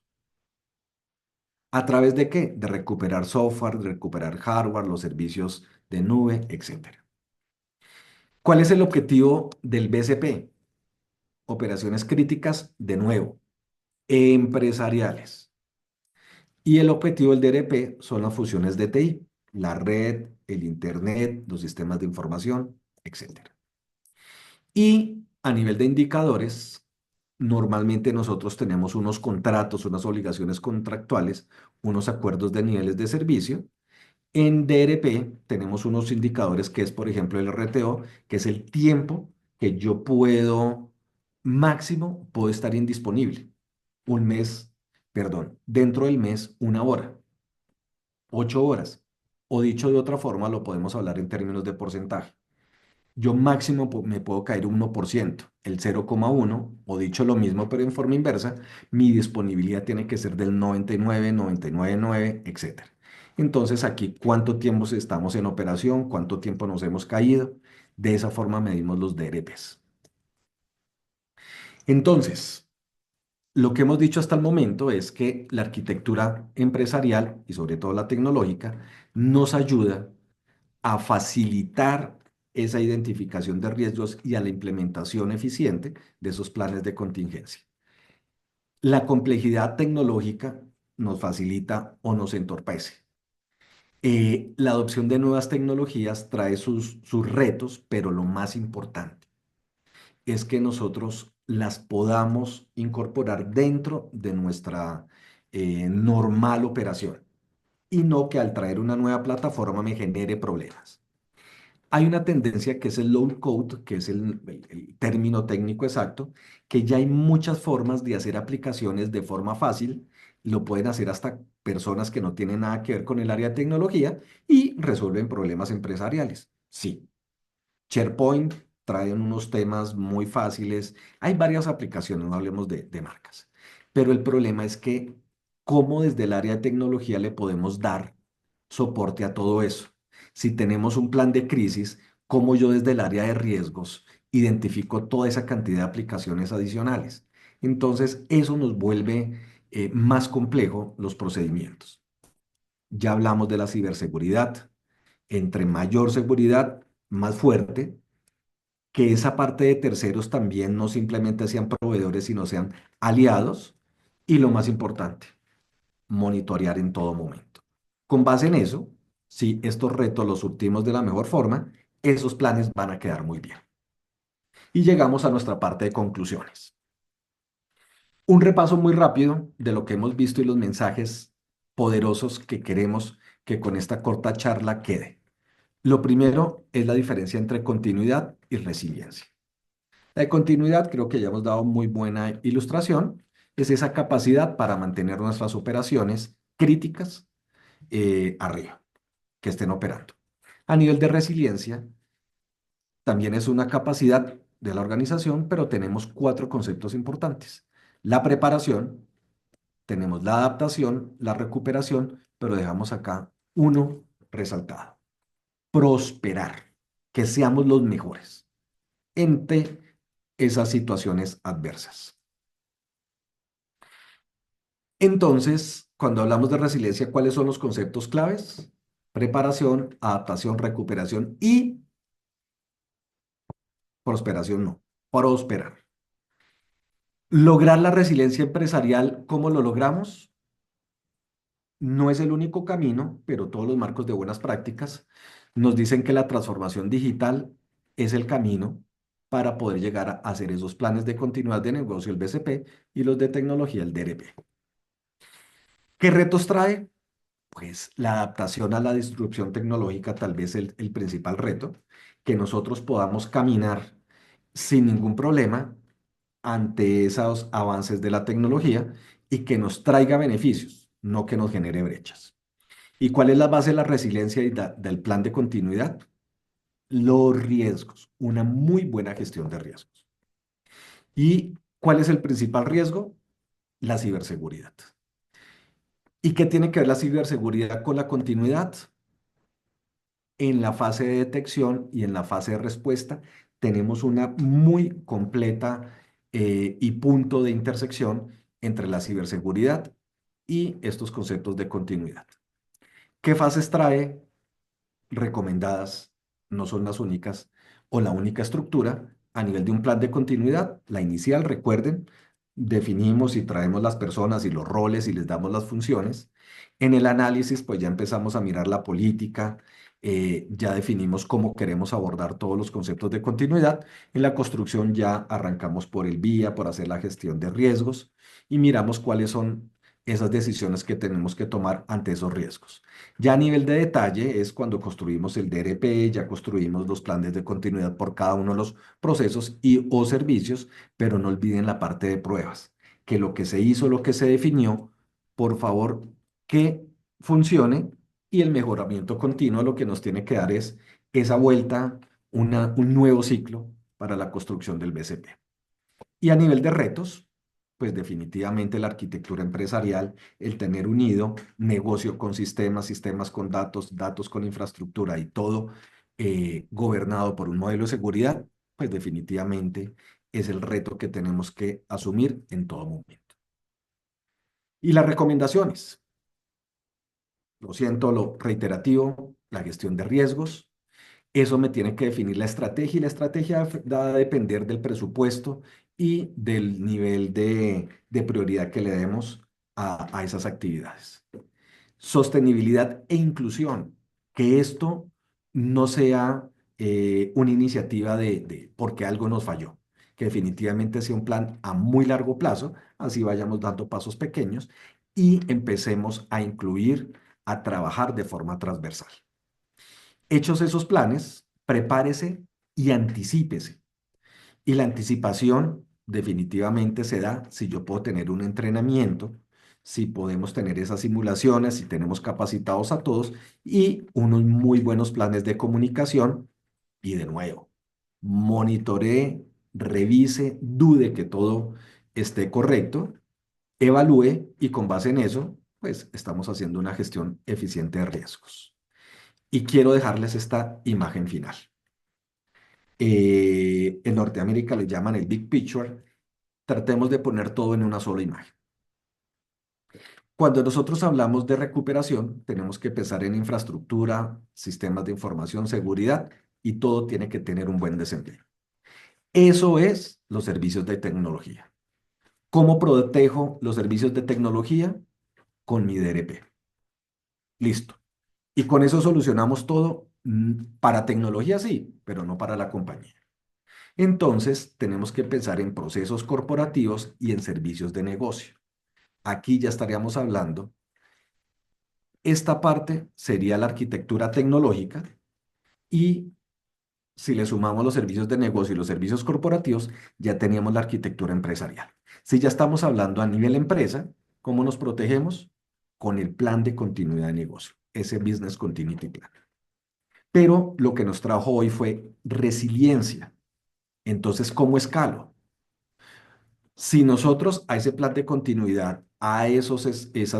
¿A través de qué? De recuperar software, de recuperar hardware, los servicios de nube, etcétera. ¿Cuál es el objetivo del BCP? Operaciones críticas, de nuevo, empresariales. Y el objetivo del DRP son las funciones de TI, la red, el Internet, los sistemas de información, etcétera. Y a nivel de indicadores, normalmente nosotros tenemos unos contratos, unas obligaciones contractuales, unos acuerdos de niveles de servicio. En DRP tenemos unos indicadores que es, por ejemplo, el RTO, que es el tiempo que yo puedo, máximo, puedo estar indisponible. Un mes, perdón, dentro del mes, 1 hora, 8 horas. O dicho de otra forma, lo podemos hablar en términos de porcentaje. Yo máximo me puedo caer un 1%, el 0,1, o dicho lo mismo, pero en forma inversa, mi disponibilidad tiene que ser del 99, 99,9, etcétera. Entonces aquí, ¿cuánto tiempo estamos en operación? ¿Cuánto tiempo nos hemos caído? De esa forma medimos los DRPs. Entonces, lo que hemos dicho hasta el momento es que la arquitectura empresarial y sobre todo la tecnológica nos ayuda a facilitar esa identificación de riesgos y a la implementación eficiente de esos planes de contingencia. La complejidad tecnológica nos facilita o nos entorpece. La adopción de nuevas tecnologías trae sus retos, pero lo más importante es que nosotros las podamos incorporar dentro de nuestra normal operación y no que al traer una nueva plataforma me genere problemas. Hay una tendencia que es el low code, que es el término técnico exacto, que ya hay muchas formas de hacer aplicaciones de forma fácil. Lo pueden hacer hasta personas que no tienen nada que ver con el área de tecnología y resuelven problemas empresariales. Sí, SharePoint trae unos temas muy fáciles. Hay varias aplicaciones, no hablemos de marcas. Pero el problema es que cómo desde el área de tecnología le podemos dar soporte a todo eso. Si tenemos un plan de crisis, cómo yo desde el área de riesgos identifico toda esa cantidad de aplicaciones adicionales. Entonces, eso nos vuelve más complejo los procedimientos. Ya hablamos de la ciberseguridad. Entre mayor seguridad, más fuerte, que esa parte de terceros también no simplemente sean proveedores, sino sean aliados. Y lo más importante, monitorear en todo momento. Con base en eso, si estos retos los surtimos de la mejor forma, esos planes van a quedar muy bien. Y llegamos a nuestra parte de conclusiones. Un repaso muy rápido de lo que hemos visto y los mensajes poderosos que queremos que con esta corta charla quede. Lo primero es la diferencia entre continuidad y resiliencia. La de continuidad, creo que ya hemos dado muy buena ilustración, es esa capacidad para mantener nuestras operaciones críticas arriba, que estén operando. A nivel de resiliencia, también es una capacidad de la organización, pero tenemos 4 conceptos importantes. La preparación, tenemos la adaptación, la recuperación, pero dejamos acá uno resaltado. Prosperar, que seamos los mejores ante esas situaciones adversas. Entonces, cuando hablamos de resiliencia, ¿cuáles son los conceptos claves? Preparación, adaptación, recuperación y prosperación, no, prosperar. Lograr la resiliencia empresarial, ¿cómo lo logramos? No es el único camino, pero todos los marcos de buenas prácticas nos dicen que la transformación digital es el camino para poder llegar a hacer esos planes de continuidad de negocio, el BCP, y los de tecnología, el DRP. ¿Qué retos trae? Pues la adaptación a la disrupción tecnológica, tal vez el principal reto, que nosotros podamos caminar sin ningún problema ante esos avances de la tecnología y que nos traiga beneficios, no que nos genere brechas. ¿Y cuál es la base de la resiliencia y del plan de continuidad? Los riesgos, una muy buena gestión de riesgos. ¿Y cuál es el principal riesgo? La ciberseguridad. ¿Y qué tiene que ver la ciberseguridad con la continuidad? En la fase de detección y en la fase de respuesta tenemos una muy completa y punto de intersección entre la ciberseguridad y estos conceptos de continuidad. ¿Qué fases trae? Recomendadas, no son las únicas o la única estructura a nivel de un plan de continuidad. La inicial, recuerden, definimos y traemos las personas y los roles y les damos las funciones. En el análisis, pues ya empezamos a mirar la política, ya definimos cómo queremos abordar todos los conceptos de continuidad. En la construcción ya arrancamos por el vía, por hacer la gestión de riesgos y miramos cuáles son esas decisiones que tenemos que tomar ante esos riesgos. Ya a nivel de detalle es cuando construimos el DRP, ya construimos los planes de continuidad por cada uno de los procesos y o servicios, pero no olviden la parte de pruebas, que lo que se hizo, lo que se definió, por favor, que funcione y el mejoramiento continuo lo que nos tiene que dar es esa vuelta, un nuevo ciclo para la construcción del BCP. Y a nivel de retos, pues definitivamente la arquitectura empresarial, el tener unido negocio con sistemas, sistemas con datos, datos con infraestructura y todo gobernado por un modelo de seguridad, pues definitivamente es el reto que tenemos que asumir en todo momento. Y las recomendaciones, lo siento, lo reiterativo, la gestión de riesgos, eso me tiene que definir la estrategia y la estrategia va a depender del presupuesto y del nivel de prioridad que le demos a esas actividades. Sostenibilidad e inclusión, que esto no sea una iniciativa de porque algo nos falló, que definitivamente sea un plan a muy largo plazo, así vayamos dando pasos pequeños y empecemos a incluir, a trabajar de forma transversal. Hechos esos planes, prepárese y anticípese. Y la anticipación definitivamente se da si yo puedo tener un entrenamiento, si podemos tener esas simulaciones, si tenemos capacitados a todos y unos muy buenos planes de comunicación. Y de nuevo, monitoree, revise, dude que todo esté correcto, evalúe y con base en eso, pues estamos haciendo una gestión eficiente de riesgos. Y quiero dejarles esta imagen final. En Norteamérica le llaman el Big Picture. Tratemos de poner todo en una sola imagen. Cuando nosotros hablamos de recuperación, tenemos que pensar en infraestructura, sistemas de información, seguridad y todo tiene que tener un buen desempeño. Eso es los servicios de tecnología. ¿Cómo protejo los servicios de tecnología? Con mi DRP. Listo. Y con eso solucionamos todo. Para tecnología sí, pero no para la compañía. Entonces, tenemos que pensar en procesos corporativos y en servicios de negocio. Aquí ya estaríamos hablando. Esta parte sería la arquitectura tecnológica y si le sumamos los servicios de negocio y los servicios corporativos, ya teníamos la arquitectura empresarial. Si ya estamos hablando a nivel empresa, ¿cómo nos protegemos? Con el plan de continuidad de negocio, ese Business Continuity Plan. Pero lo que nos trajo hoy fue resiliencia. Entonces, ¿cómo escalo? Si nosotros a ese plan de continuidad, a esas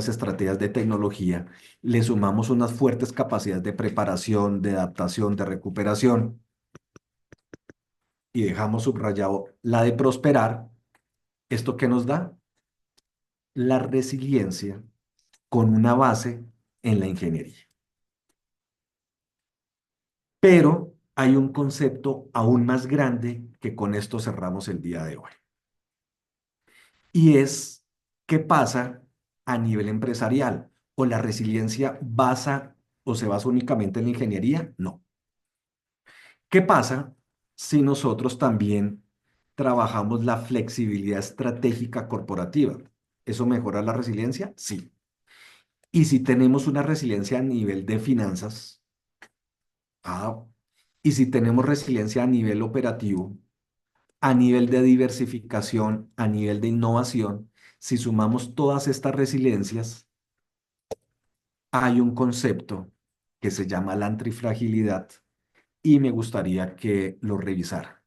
estrategias de tecnología, le sumamos unas fuertes capacidades de preparación, de adaptación, de recuperación, y dejamos subrayado la de prosperar, ¿esto qué nos da? la resiliencia con una base en la ingeniería. Pero hay un concepto aún más grande que con esto cerramos el día de hoy. Y es, ¿qué pasa a nivel empresarial? ¿O la resiliencia basa o se basa únicamente en la ingeniería? No. ¿Qué pasa si nosotros también trabajamos la flexibilidad estratégica corporativa? ¿Eso mejora la resiliencia? Sí. Y si tenemos una resiliencia a nivel de finanzas, ah, y si tenemos resiliencia a nivel operativo, a nivel de diversificación, a nivel de innovación, si sumamos todas estas resiliencias, hay un concepto que se llama la antifragilidad y me gustaría que lo revisara.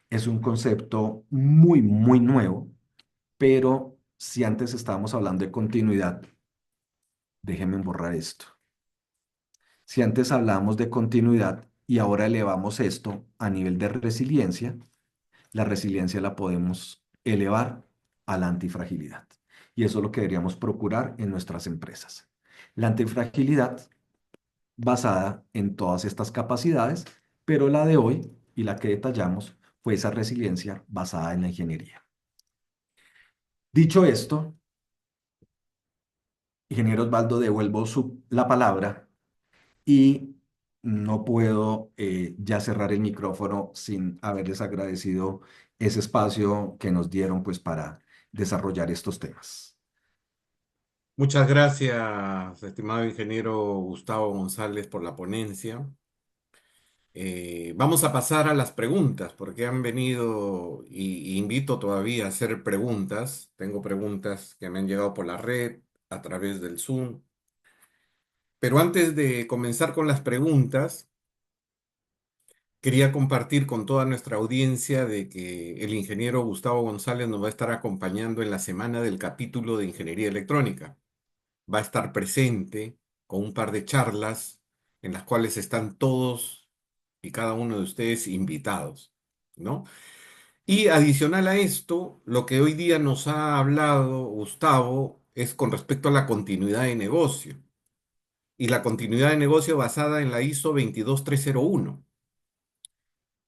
Es un concepto muy, muy nuevo, pero si antes estábamos hablando de continuidad, déjenme borrar esto. Si antes hablábamos de continuidad y ahora elevamos esto a nivel de resiliencia, la resiliencia la podemos elevar a la antifragilidad. Y eso es lo que deberíamos procurar en nuestras empresas. La antifragilidad basada en todas estas capacidades, pero la de hoy y la que detallamos fue esa resiliencia basada en la ingeniería. Dicho esto, ingeniero Osvaldo, devuelvo la palabra y no puedo ya cerrar el micrófono sin haberles agradecido ese espacio que nos dieron pues para desarrollar estos temas. Muchas gracias, estimado ingeniero Gustavo González, por la ponencia. Vamos a pasar a las preguntas, porque han venido y invito todavía a hacer preguntas. Tengo preguntas que me han llegado por la red, a través del Zoom. Pero antes de comenzar con las preguntas, quería compartir con toda nuestra audiencia de que el ingeniero Gustavo González nos va a estar acompañando en la semana del capítulo de Ingeniería Electrónica. Va a estar presente con un par de charlas en las cuales están todos y cada uno de ustedes invitados, ¿no? Y adicional a esto, lo que hoy día nos ha hablado Gustavo es con respecto a la continuidad de negocio y la continuidad de negocio basada en la ISO 22301.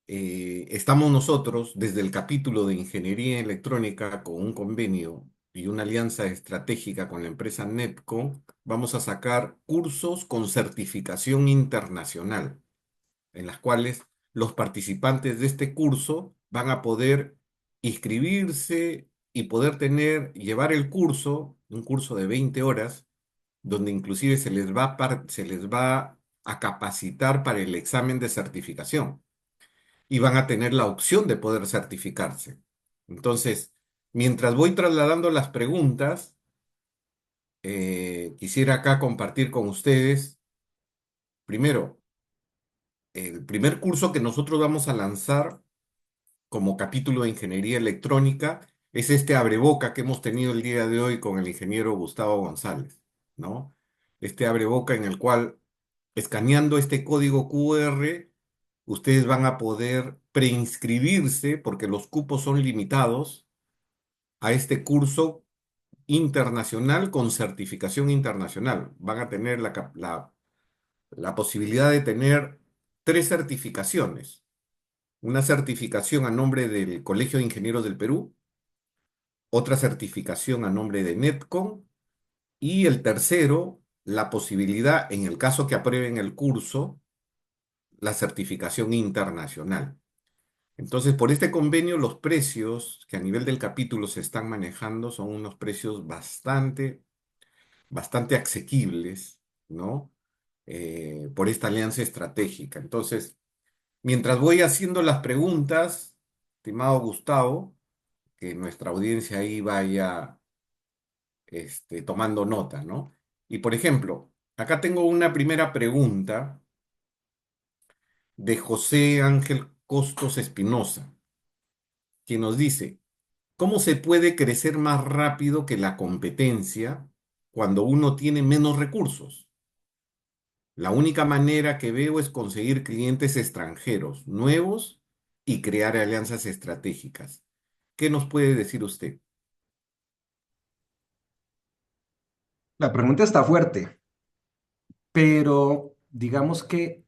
Estamos nosotros desde el capítulo de Ingeniería Electrónica con un convenio y una alianza estratégica con la empresa Netco. Vamos a sacar cursos con certificación internacional, en las cuales los participantes de este curso van a poder inscribirse y poder llevar el curso, un curso de 20 horas, donde inclusive se les va a capacitar para el examen de certificación y van a tener la opción de poder certificarse. Entonces, mientras voy trasladando las preguntas, quisiera acá compartir con ustedes, primero, el primer curso que nosotros vamos a lanzar como capítulo de Ingeniería Electrónica es este abreboca que hemos tenido el día de hoy con el ingeniero Gustavo González, ¿no? Este abreboca en el cual, escaneando este código QR, ustedes van a poder preinscribirse, porque los cupos son limitados, a este curso internacional con certificación internacional. Van a tener la posibilidad de tener tres certificaciones. Una certificación a nombre del Colegio de Ingenieros del Perú, otra certificación a nombre de Netcom y el tercero, la posibilidad, en el caso que aprueben el curso, la certificación internacional. Entonces, por este convenio, los precios que a nivel del capítulo se están manejando son unos precios bastante asequibles, ¿no? Por esta alianza estratégica. Entonces, mientras voy haciendo las preguntas, estimado Gustavo, que nuestra audiencia ahí vaya tomando nota, ¿no? Y por ejemplo, acá tengo una primera pregunta de José Ángel Costos Espinosa, quien nos dice, ¿cómo se puede crecer más rápido que la competencia cuando uno tiene menos recursos? La única manera que veo es conseguir clientes extranjeros nuevos y crear alianzas estratégicas. ¿Qué nos puede decir usted? La pregunta está fuerte, pero digamos que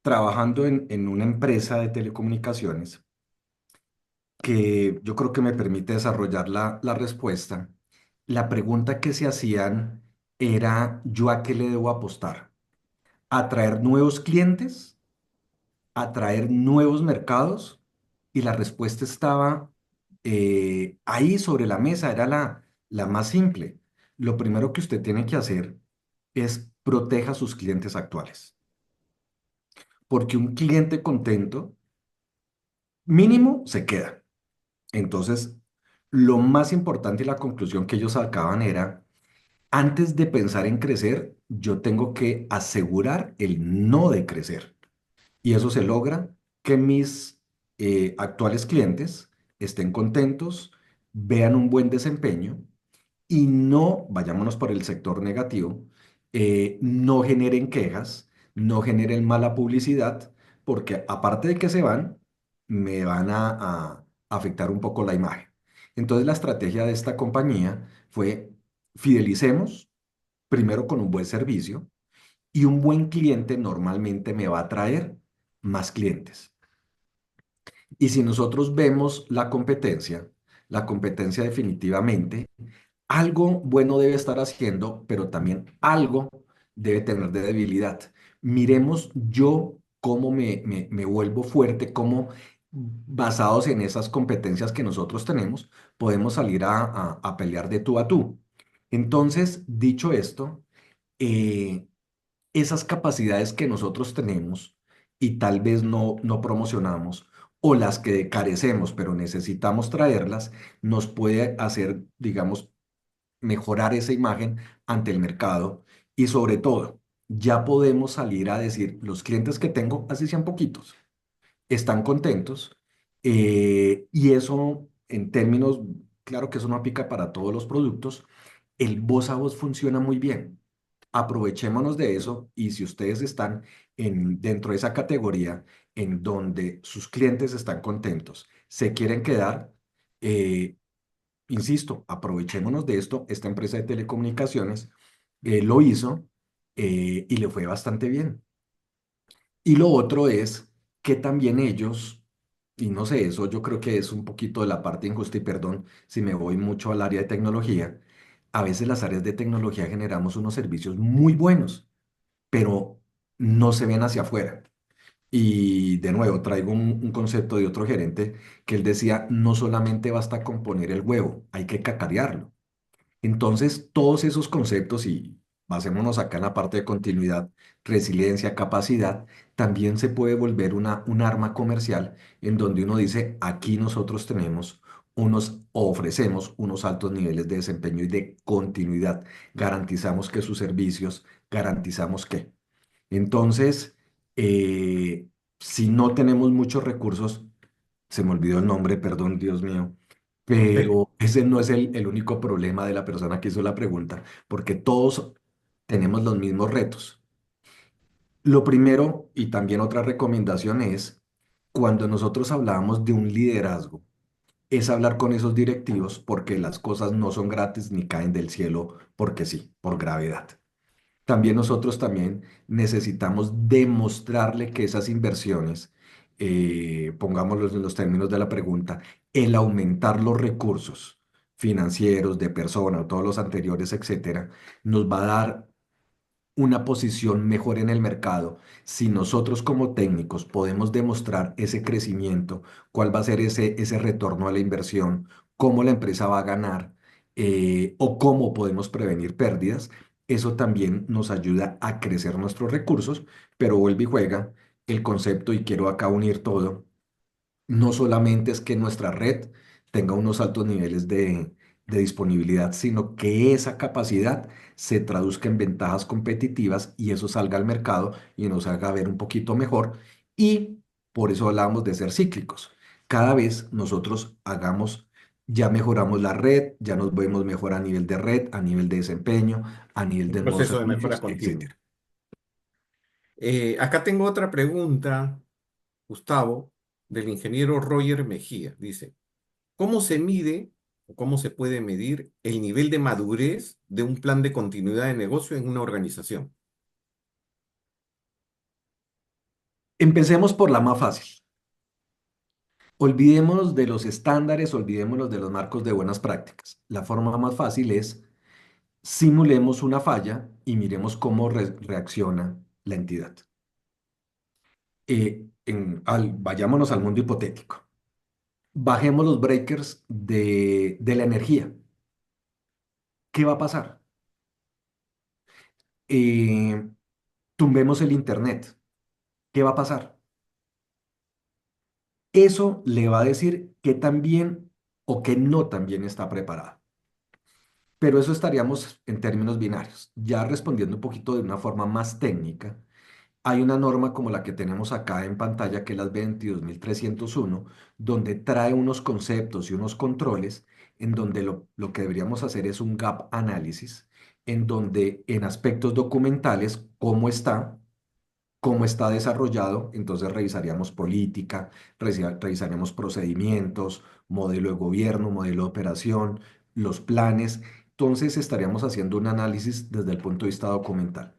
trabajando en una empresa de telecomunicaciones, que yo creo que me permite desarrollar la respuesta, la pregunta que se hacían era, ¿yo a qué le debo apostar? ¿Atraer nuevos clientes? ¿Atraer nuevos mercados? Y la respuesta estaba ahí sobre la mesa, era la más simple. Lo primero que usted tiene que hacer es proteja a sus clientes actuales, porque un cliente contento mínimo se queda. Entonces, lo más importante y la conclusión que ellos sacaban era, antes de pensar en crecer, yo tengo que asegurar el no de crecer. Y eso se logra que mis actuales clientes estén contentos, vean un buen desempeño y no, vayámonos por el sector negativo, no generen quejas, no generen mala publicidad, porque aparte de que se van, me van a afectar un poco la imagen. Entonces la estrategia de esta compañía fue fidelicemos primero con un buen servicio y un buen cliente normalmente me va a traer más clientes. Y si nosotros vemos la competencia definitivamente algo bueno debe estar haciendo, pero también algo debe tener de debilidad. Miremos yo cómo me vuelvo fuerte, cómo basados en esas competencias que nosotros tenemos, podemos salir a pelear de tú a tú. Entonces, dicho esto, eh, esas capacidades que nosotros tenemos y tal vez no promocionamos, o las que carecemos, pero necesitamos traerlas, nos puede hacer, digamos, mejorar esa imagen ante el mercado y sobre todo, ya podemos salir a decir, los clientes que tengo, así sean poquitos, están contentos y eso en términos, claro que eso no aplica para todos los productos, el voz a voz funciona muy bien. Aprovechémonos de eso y si ustedes están dentro de esa categoría en donde sus clientes están contentos, se quieren quedar, eh, insisto, aprovechémonos de esto. Esta empresa de telecomunicaciones lo hizo y le fue bastante bien. Y lo otro es que también ellos, y no sé, eso yo creo que es un poquito de la parte injusta y perdón si me voy mucho al área de tecnología, a veces las áreas de tecnología generamos unos servicios muy buenos, pero no se ven hacia afuera. Y de nuevo, traigo un concepto de otro gerente que él decía, no solamente basta con poner el huevo, hay que cacarearlo. Entonces, todos esos conceptos, y basémonos acá en la parte de continuidad, resiliencia, capacidad, también se puede volver un arma comercial en donde uno dice, aquí nosotros tenemos unos, o ofrecemos unos altos niveles de desempeño y de continuidad. Garantizamos que sus servicios, garantizamos que. Entonces, eh, si no tenemos muchos recursos, se me olvidó el nombre, perdón, Dios mío, pero ese no es el único problema de la persona que hizo la pregunta, porque todos tenemos los mismos retos. Lo primero, y también otra recomendación es, cuando nosotros hablamos de un liderazgo, es hablar con esos directivos porque las cosas no son gratis ni caen del cielo porque sí, por gravedad. También nosotros también necesitamos demostrarle que esas inversiones, pongámoslo en los términos de la pregunta, el aumentar los recursos financieros de persona o todos los anteriores, etcétera, nos va a dar una posición mejor en el mercado. Si nosotros como técnicos podemos demostrar ese crecimiento, cuál va a ser ese retorno a la inversión, cómo la empresa va a ganar o cómo podemos prevenir pérdidas, eso también nos ayuda a crecer nuestros recursos, pero vuelve y juega el concepto y quiero acá unir todo no solamente es que nuestra red tenga unos altos niveles de disponibilidad, sino que esa capacidad se traduzca en ventajas competitivas y eso salga al mercado y nos haga ver un poquito mejor. Y por eso hablábamos de ser cíclicos. Cada vez nosotros hagamos, ya mejoramos la red, ya nos vemos mejor a nivel de red, a nivel de desempeño, a nivel Un de nuevos proceso de mejora servicios, continua. etcétera. Acá tengo otra pregunta, Gustavo, del ingeniero Roger Mejía. Dice, ¿cómo se mide o cómo se puede medir el nivel de madurez de un plan de continuidad de negocio en una organización? Empecemos por la más fácil. Olvidémonos de los estándares, olvidémonos de los marcos de buenas prácticas. La forma más fácil es simulemos una falla y miremos cómo reacciona la entidad. Vayámonos al mundo hipotético. Bajemos los breakers de la energía. ¿Qué va a pasar? Eh, Tumbemos el internet. ¿Qué va a pasar? Eso le va a decir qué tan bien o qué no tan bien está preparado. Pero eso estaríamos en términos binarios. Ya respondiendo un poquito de una forma más técnica, hay una norma como la que tenemos acá en pantalla, que es la 22.301, donde trae unos conceptos y unos controles en donde lo que deberíamos hacer es un gap análisis, en donde en aspectos documentales, cómo está desarrollado, entonces revisaríamos política, revisaríamos procedimientos, modelo de gobierno, modelo de operación, los planes. Entonces estaríamos haciendo un análisis desde el punto de vista documental.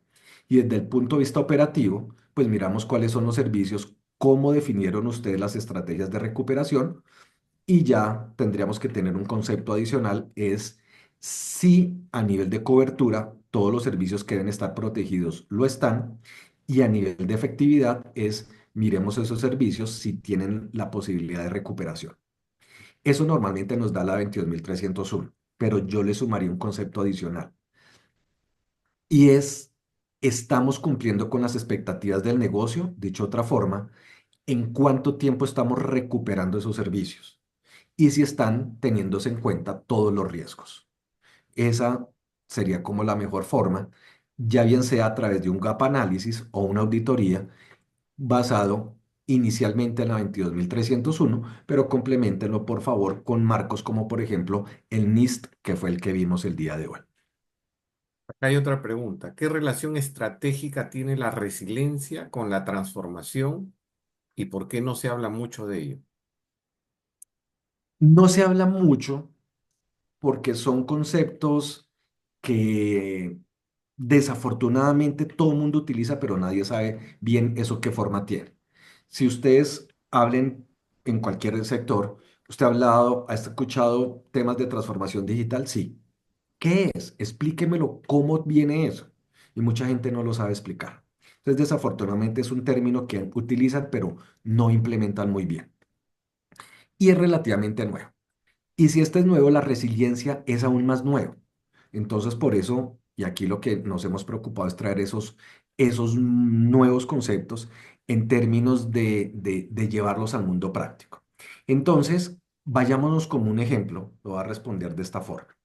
Y desde el punto de vista operativo, pues miramos cuáles son los servicios, cómo definieron ustedes las estrategias de recuperación y ya tendríamos que tener un concepto adicional, es si a nivel de cobertura todos los servicios que deben estar protegidos lo están, y a nivel de efectividad es miremos esos servicios si tienen la posibilidad de recuperación. Eso normalmente nos da la 22.301, pero yo le sumaría un concepto adicional y es estamos cumpliendo con las expectativas del negocio, dicho de otra forma, en cuánto tiempo estamos recuperando esos servicios y si están teniéndose en cuenta todos los riesgos. Esa sería como la mejor forma, ya bien sea a través de un gap análisis o una auditoría basado inicialmente en la 22.301, pero complementenlo por favor con marcos como por ejemplo el NIST, que fue el que vimos el día de hoy. Acá hay otra pregunta. ¿Qué relación estratégica tiene la resiliencia con la transformación y por qué no se habla mucho de ello? No se habla mucho porque son conceptos que desafortunadamente todo el mundo utiliza, pero nadie sabe bien eso qué forma tiene. Si ustedes hablen en cualquier sector, usted ha hablado, ha escuchado temas de transformación digital, sí. ¿Qué es? Explíquemelo, ¿cómo viene eso? Y mucha gente no lo sabe explicar. Entonces, desafortunadamente es un término que utilizan, pero no implementan muy bien. Y es relativamente nuevo. Y si este es nuevo, la resiliencia es aún más nuevo. Entonces, por eso, y aquí lo que nos hemos preocupado es traer esos nuevos conceptos en términos de llevarlos al mundo práctico. Entonces, vayámonos como un ejemplo, lo voy a responder de esta forma.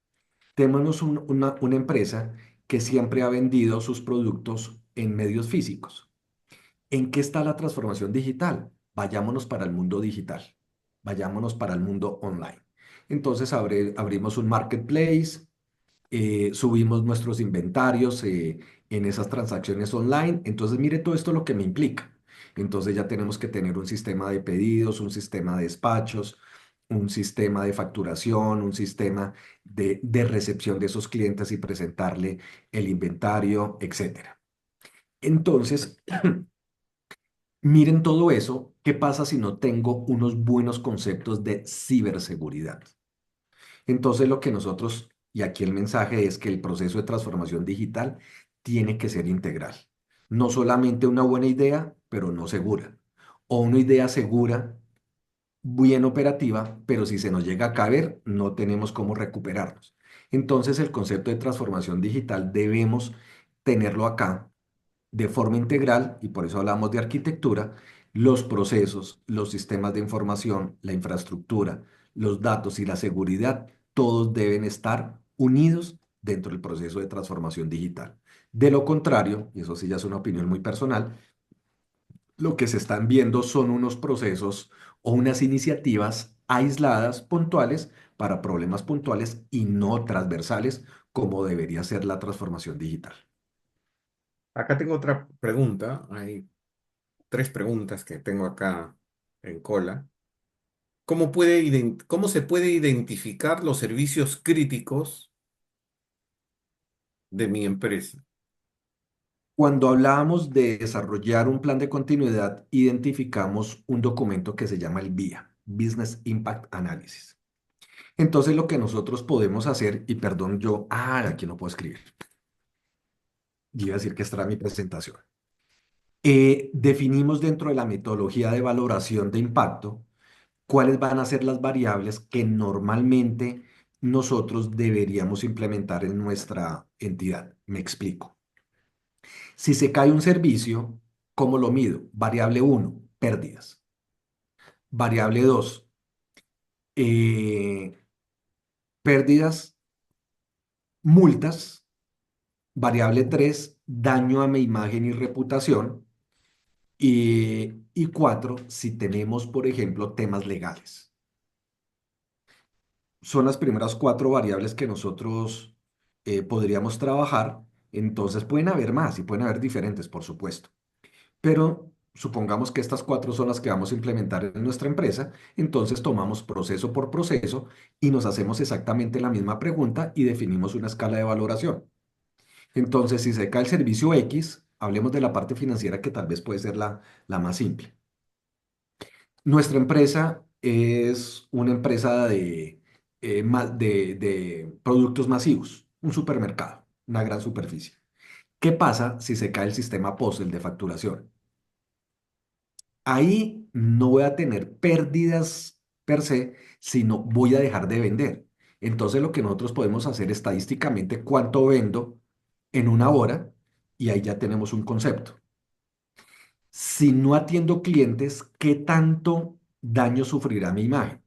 Tenemos una empresa que siempre ha vendido sus productos en medios físicos. ¿En qué está la transformación digital? Vayámonos para el mundo digital, vayámonos para el mundo online. Entonces abrimos un marketplace, subimos nuestros inventarios en esas transacciones online. Entonces, mire todo esto lo que me implica. Entonces ya tenemos que tener un sistema de pedidos, un sistema de despachos, un sistema de facturación, un sistema de recepción de esos clientes y presentarle el inventario, etcétera. Entonces, miren todo eso, ¿qué pasa si no tengo unos buenos conceptos de ciberseguridad? Entonces lo que nosotros, y aquí el mensaje es que el proceso de transformación digital tiene que ser integral. No solamente una buena idea, pero no segura. O una idea segura, bien operativa, pero si se nos llega a caer, no tenemos cómo recuperarnos. Entonces el concepto de transformación digital debemos tenerlo acá de forma integral, y por eso hablamos de arquitectura, los procesos, los sistemas de información, la infraestructura, los datos y la seguridad, todos deben estar unidos dentro del proceso de transformación digital. De lo contrario, y eso sí ya es una opinión muy personal, lo que se están viendo son unos procesos o unas iniciativas aisladas, puntuales, para problemas puntuales y no transversales, como debería ser la transformación digital. Acá tengo otra pregunta. Hay tres preguntas que tengo acá en cola. cómo se puede identificar los servicios críticos de mi empresa? Cuando hablábamos de desarrollar un plan de continuidad, identificamos un documento que se llama el BIA, Business Impact Analysis. Entonces, lo que nosotros podemos hacer, y perdón, aquí no puedo escribir, yo iba a decir que esta era mi presentación. Definimos dentro de la metodología de valoración de impacto cuáles van a ser las variables que normalmente nosotros deberíamos implementar en nuestra entidad. Me explico. Si se cae un servicio, ¿cómo lo mido? Variable uno, pérdidas. Variable 2, pérdidas, multas. Variable 3, daño a mi imagen y reputación. Y 4, si tenemos, por ejemplo, temas legales. Son las primeras 4 variables que nosotros podríamos trabajar. Entonces pueden haber más y pueden haber diferentes, por supuesto. Pero supongamos que estas 4 son las que vamos a implementar en nuestra empresa. Entonces tomamos proceso por proceso y nos hacemos exactamente la misma pregunta y definimos una escala de valoración. Entonces, si se cae el servicio X, hablemos de la parte financiera que tal vez puede ser la más simple. Nuestra empresa es una empresa de productos masivos, un supermercado, una gran superficie. ¿Qué pasa si se cae el sistema POS, el de facturación? Ahí no voy a tener pérdidas per se, sino voy a dejar de vender. Entonces, lo que nosotros podemos hacer estadísticamente, cuánto vendo en una hora, y ahí ya tenemos un concepto. Si no atiendo clientes, ¿qué tanto daño sufrirá mi imagen?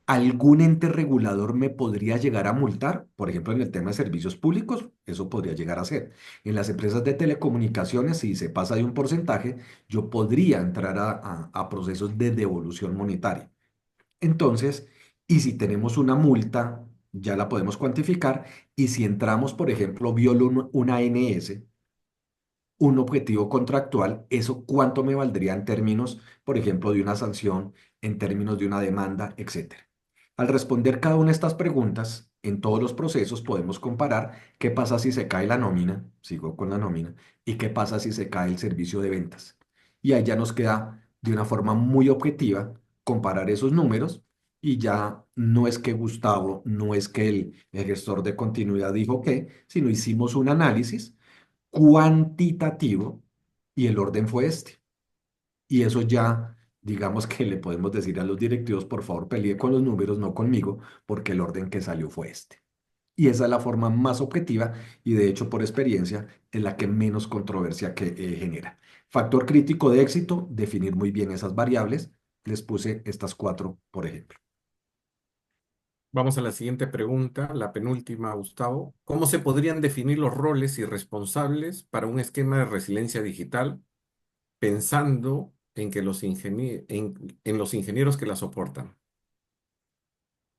¿Algún ente regulador me podría llegar a multar? Por ejemplo, en el tema de servicios públicos, eso podría llegar a ser. En las empresas de telecomunicaciones, si se pasa de un porcentaje, yo podría entrar a procesos de devolución monetaria. Entonces, y si tenemos una multa, ya la podemos cuantificar. Y si entramos, por ejemplo, violo una ANS, un objetivo contractual, ¿eso cuánto me valdría en términos, por ejemplo, de una sanción, en términos de una demanda, etcétera? Al responder cada una de estas preguntas, en todos los procesos podemos comparar qué pasa si se cae la nómina, sigo con la nómina, y qué pasa si se cae el servicio de ventas. Y ahí ya nos queda de una forma muy objetiva comparar esos números y ya no es que Gustavo, no es que el gestor de continuidad dijo que, sino hicimos un análisis cuantitativo y el orden fue este. Y eso ya, digamos que le podemos decir a los directivos, por favor, pelee con los números, no conmigo, porque el orden que salió fue este. Y esa es la forma más objetiva y de hecho por experiencia es la que menos controversia genera. Factor crítico de éxito, definir muy bien esas variables. Les puse estas 4, por ejemplo. Vamos a la siguiente pregunta, la penúltima, Gustavo. ¿Cómo se podrían definir los roles y responsables para un esquema de resiliencia digital pensando en que en los ingenieros que la soportan?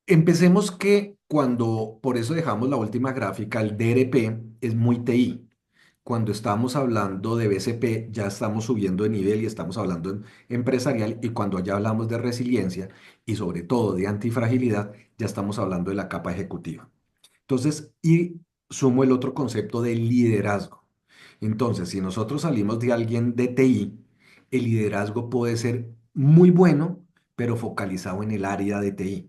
Empecemos que cuando, por eso dejamos la última gráfica, el DRP es muy TI. Cuando estamos hablando de BCP, ya estamos subiendo de nivel y estamos hablando en empresarial. Y cuando ya hablamos de resiliencia y sobre todo de antifragilidad, ya estamos hablando de la capa ejecutiva. Entonces, y sumo el otro concepto de liderazgo. Entonces, si nosotros salimos de alguien de TI, el liderazgo puede ser muy bueno, pero focalizado en el área de TI.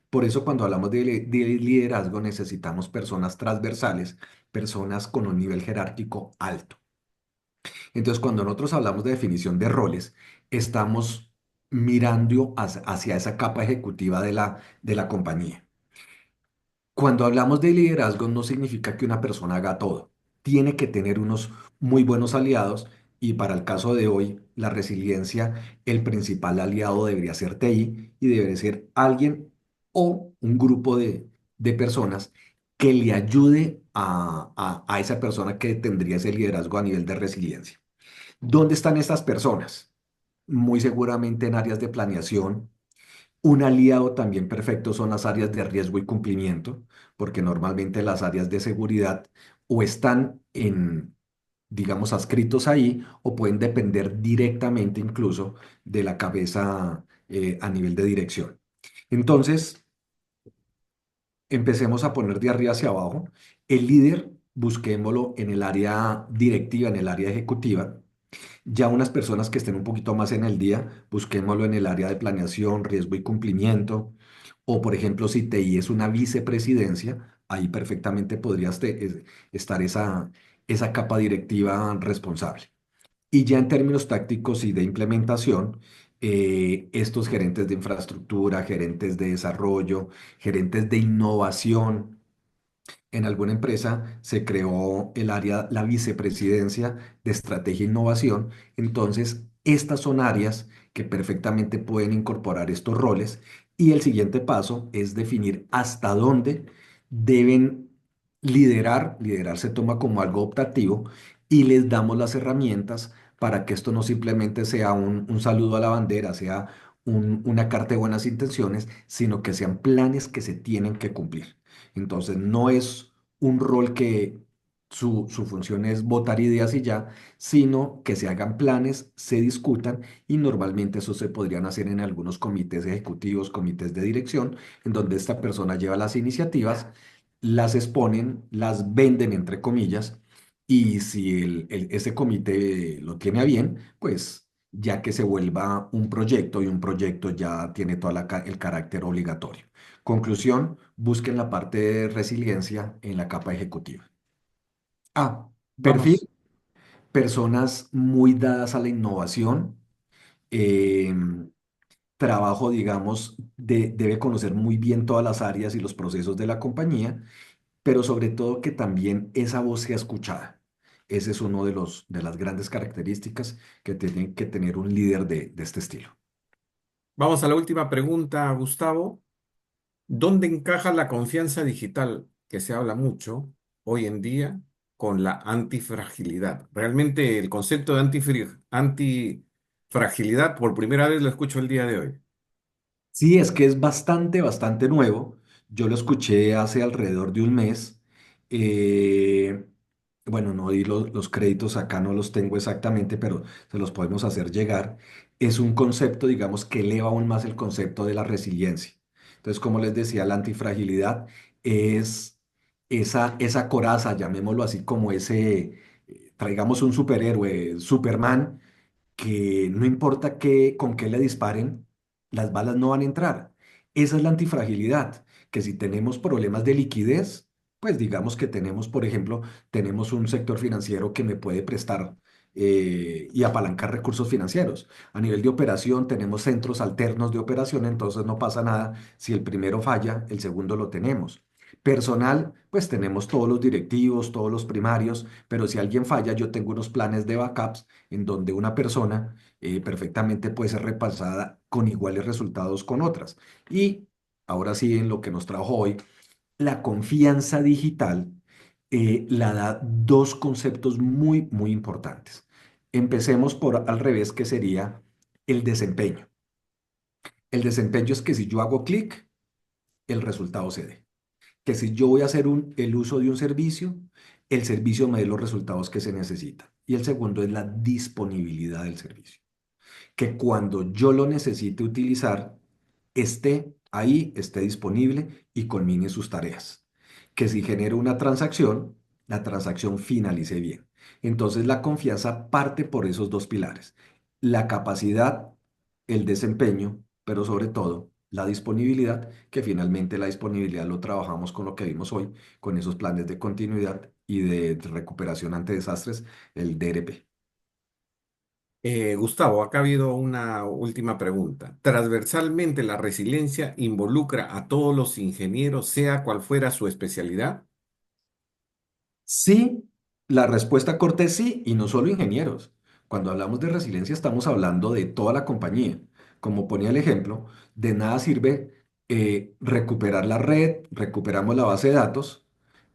Por eso cuando hablamos de liderazgo necesitamos personas transversales, personas con un nivel jerárquico alto. Entonces cuando nosotros hablamos de definición de roles, estamos mirando hacia esa capa ejecutiva de la compañía. Cuando hablamos de liderazgo no significa que una persona haga todo. Tiene que tener unos muy buenos aliados y para el caso de hoy, la resiliencia, el principal aliado debería ser TI y debería ser alguien o un grupo de personas que le ayude a esa persona que tendría ese liderazgo a nivel de resiliencia. ¿Dónde están estas personas? Muy seguramente en áreas de planeación. Un aliado también perfecto son las áreas de riesgo y cumplimiento, porque normalmente las áreas de seguridad o están digamos, adscritos ahí o pueden depender directamente incluso de la cabeza a nivel de dirección. Entonces, empecemos a poner de arriba hacia abajo. El líder, busquémoslo en el área directiva, en el área ejecutiva. Ya unas personas que estén un poquito más en el día, busquémoslo en el área de planeación, riesgo y cumplimiento. O, por ejemplo, si TI es una vicepresidencia, ahí perfectamente podría estar esa capa directiva responsable. Y ya en términos tácticos y de implementación, estos gerentes de infraestructura, gerentes de desarrollo, gerentes de innovación, en alguna empresa se creó el área, la vicepresidencia de estrategia e innovación. Entonces, estas son áreas que perfectamente pueden incorporar estos roles. Y el siguiente paso es definir hasta dónde deben liderar. Liderar se toma como algo optativo y les damos las herramientas para que esto no simplemente sea un saludo a la bandera, sea una carta de buenas intenciones, sino que sean planes que se tienen que cumplir. Entonces, no es un rol que su función es votar ideas y ya, sino que se hagan planes, se discutan y normalmente eso se podrían hacer en algunos comités ejecutivos, comités de dirección, en donde esta persona lleva las iniciativas, las exponen, las venden entre comillas y si ese comité lo tiene a bien, pues ya que se vuelva un proyecto y un proyecto ya tiene todo el carácter obligatorio. Conclusión, busquen la parte de resiliencia en la capa ejecutiva. Ah, perfil, Vamos, personas muy dadas a la innovación, eh, trabajo, digamos, debe conocer muy bien todas las áreas y los procesos de la compañía, pero sobre todo que también esa voz sea escuchada. Ese es uno de las grandes características que tienen que tener un líder de este estilo. vamos a la última pregunta, Gustavo. ¿Dónde encaja la confianza digital, que se habla mucho hoy en día, con la antifragilidad? Realmente el concepto de antifragilidad por primera vez lo escucho el día de hoy. Sí, es que es bastante nuevo. Yo lo escuché hace alrededor de un mes. Eh, bueno, no di los créditos acá, no los tengo exactamente, pero se los podemos hacer llegar. Es un concepto, digamos, que eleva aún más el concepto de la resiliencia. Entonces, como les decía, la antifragilidad es esa coraza, llamémoslo así, como traigamos un superhéroe, Superman que no importa con qué le disparen, las balas no van a entrar. Esa es la antifragilidad, que si tenemos problemas de liquidez, pues digamos que tenemos, por ejemplo, tenemos un sector financiero que me puede prestar y apalancar recursos financieros. A nivel de operación, tenemos centros alternos de operación, entonces no pasa nada. Si el primero falla, el segundo lo tenemos. Personal, pues tenemos todos los directivos, todos los primarios, pero si alguien falla, yo tengo unos planes de backups en donde una persona perfectamente puede ser repasada con iguales resultados con otras. Y ahora sí, en lo que nos trajo hoy, la confianza digital la da dos conceptos muy importantes. Empecemos por al revés, que sería el desempeño. El desempeño es que si yo hago clic, el resultado se dé. Que si yo voy a hacer el uso de un servicio, el servicio me dé los resultados que se necesitan. Y el segundo es la disponibilidad del servicio, que cuando yo lo necesite utilizar, esté ahí, esté disponible y culmine sus tareas. Que si genero una transacción, la transacción finalice bien. Entonces la confianza parte por esos dos pilares. La capacidad, el desempeño, pero sobre todo la disponibilidad, que finalmente la disponibilidad lo trabajamos con lo que vimos hoy, con esos planes de continuidad y de recuperación ante desastres, el DRP. Gustavo, acá ha habido una última pregunta. Transversalmente, la resiliencia involucra a todos los ingenieros, sea cual fuera su especialidad. Sí, la respuesta corta es sí, y no solo ingenieros. Cuando hablamos de resiliencia estamos hablando de toda la compañía. Como ponía el ejemplo, de nada sirve recuperar la red, recuperamos la base de datos,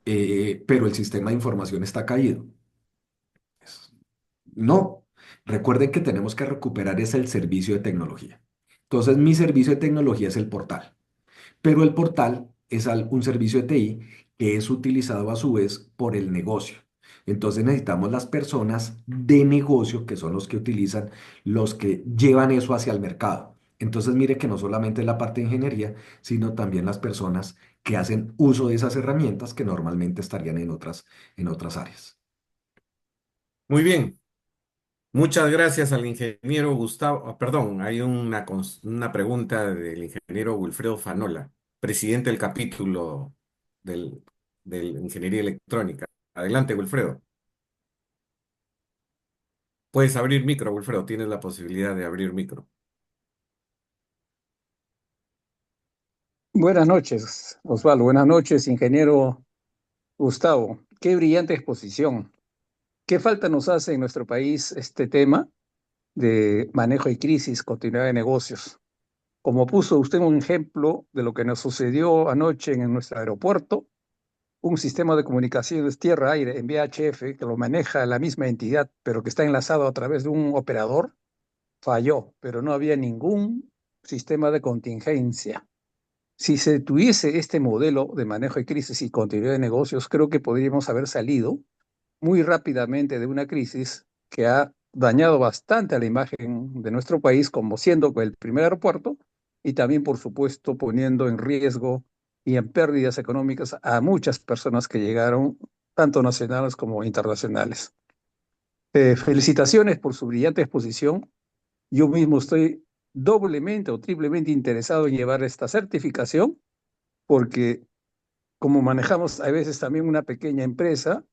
pero el sistema de información está caído. Es- No, recuerden que tenemos que recuperar es el servicio de tecnología. Entonces, mi servicio de tecnología es el portal. Pero el portal es un servicio de TI que es utilizado a su vez por el negocio. Entonces necesitamos las personas de negocio, que son los que utilizan, los que llevan eso hacia el mercado. Entonces, mire que no solamente la parte de ingeniería, sino también las personas que hacen uso de esas herramientas que normalmente estarían en otras áreas. Muy bien. Muchas gracias al ingeniero Gustavo. Perdón, hay una pregunta del ingeniero Wilfredo Fanola, presidente del capítulo del, del Ingeniería Electrónica. Adelante, Wilfredo. Puedes abrir micro, Wilfredo. Tienes la posibilidad de abrir micro. Buenas noches, Osvaldo. Buenas noches, ingeniero Gustavo. Qué brillante exposición. ¿Qué falta nos hace en nuestro país este tema de manejo de crisis, continuidad de negocios? Como puso usted un ejemplo de lo que nos sucedió anoche en nuestro aeropuerto, un sistema de comunicaciones tierra-aire en VHF que lo maneja la misma entidad, pero que está enlazado a través de un operador, falló, pero no había ningún sistema de contingencia. Si se tuviese este modelo de manejo de crisis y continuidad de negocios, creo que podríamos haber salido muy rápidamente de una crisis que ha dañado bastante a la imagen de nuestro país como siendo el primer aeropuerto y también, por supuesto, poniendo en riesgo y en pérdidas económicas a muchas personas que llegaron, tanto nacionales como internacionales. Felicitaciones por su brillante exposición. Yo mismo estoy doblemente o triplemente interesado en llevar esta certificación porque como manejamos a veces también una pequeña empresa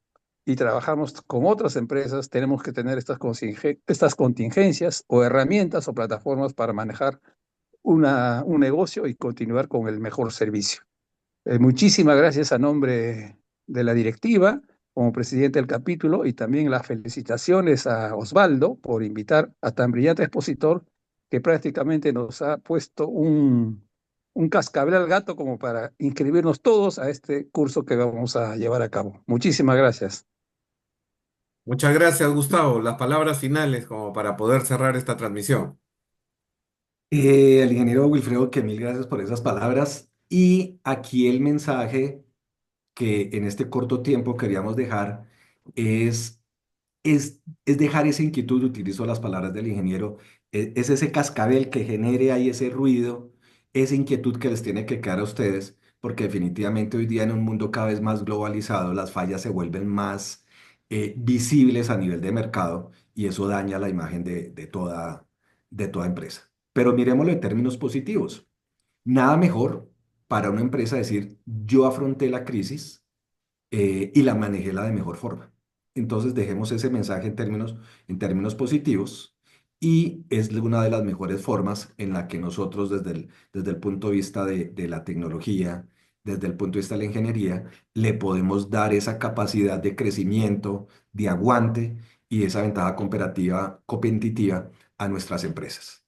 y trabajamos con otras empresas, tenemos que tener estas contingencias o herramientas o plataformas para manejar un negocio y continuar con el mejor servicio. Muchísimas gracias a nombre de la directiva, como presidente del capítulo, y también las felicitaciones a Osvaldo por invitar a tan brillante expositor que prácticamente nos ha puesto un cascabel al gato como para inscribirnos todos a este curso que vamos a llevar a cabo. Muchísimas gracias. Muchas gracias, Gustavo. Las palabras finales como para poder cerrar esta transmisión. Al ingeniero Wilfredo, que mil gracias por esas palabras. Y aquí el mensaje que en este corto tiempo queríamos dejar es, es dejar esa inquietud, utilizo las palabras del ingeniero, es ese cascabel que genere ahí ese ruido, esa inquietud que les tiene que quedar a ustedes, porque definitivamente hoy día en un mundo cada vez más globalizado, las fallas se vuelven más visibles a nivel de mercado y eso daña la imagen de toda empresa. Pero miremoslo en términos positivos. Nada mejor para una empresa decir, yo afronté la crisis y la manejé la de mejor forma. Entonces dejemos ese mensaje en términos positivos y es una de las mejores formas en la que nosotros desde el punto de vista de la tecnología, desde el punto de vista de la ingeniería, le podemos dar esa capacidad de crecimiento, de aguante y esa ventaja competitiva a nuestras empresas.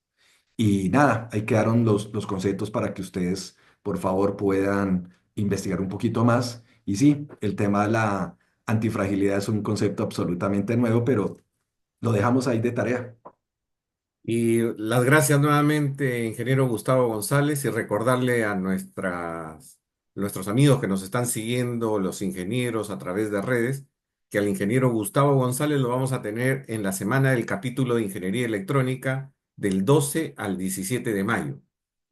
Y nada, ahí quedaron los conceptos para que ustedes, por favor, puedan investigar un poquito más. Y sí, el tema de la antifragilidad es un concepto absolutamente nuevo, pero lo dejamos ahí de tarea. Y las gracias nuevamente, ingeniero Gustavo González, y recordarle a nuestros amigos que nos están siguiendo, los ingenieros a través de redes, que al ingeniero Gustavo González lo vamos a tener en la semana del capítulo de Ingeniería Electrónica del 12 al 17 de mayo.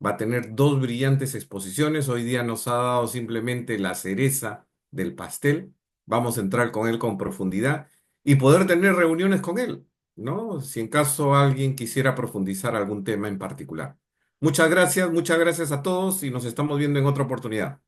Va a tener dos brillantes exposiciones. Hoy día nos ha dado simplemente la cereza del pastel. Vamos a entrar con él con profundidad y poder tener reuniones con él, ¿no? Si en caso alguien quisiera profundizar algún tema en particular. Muchas gracias a todos y nos estamos viendo en otra oportunidad.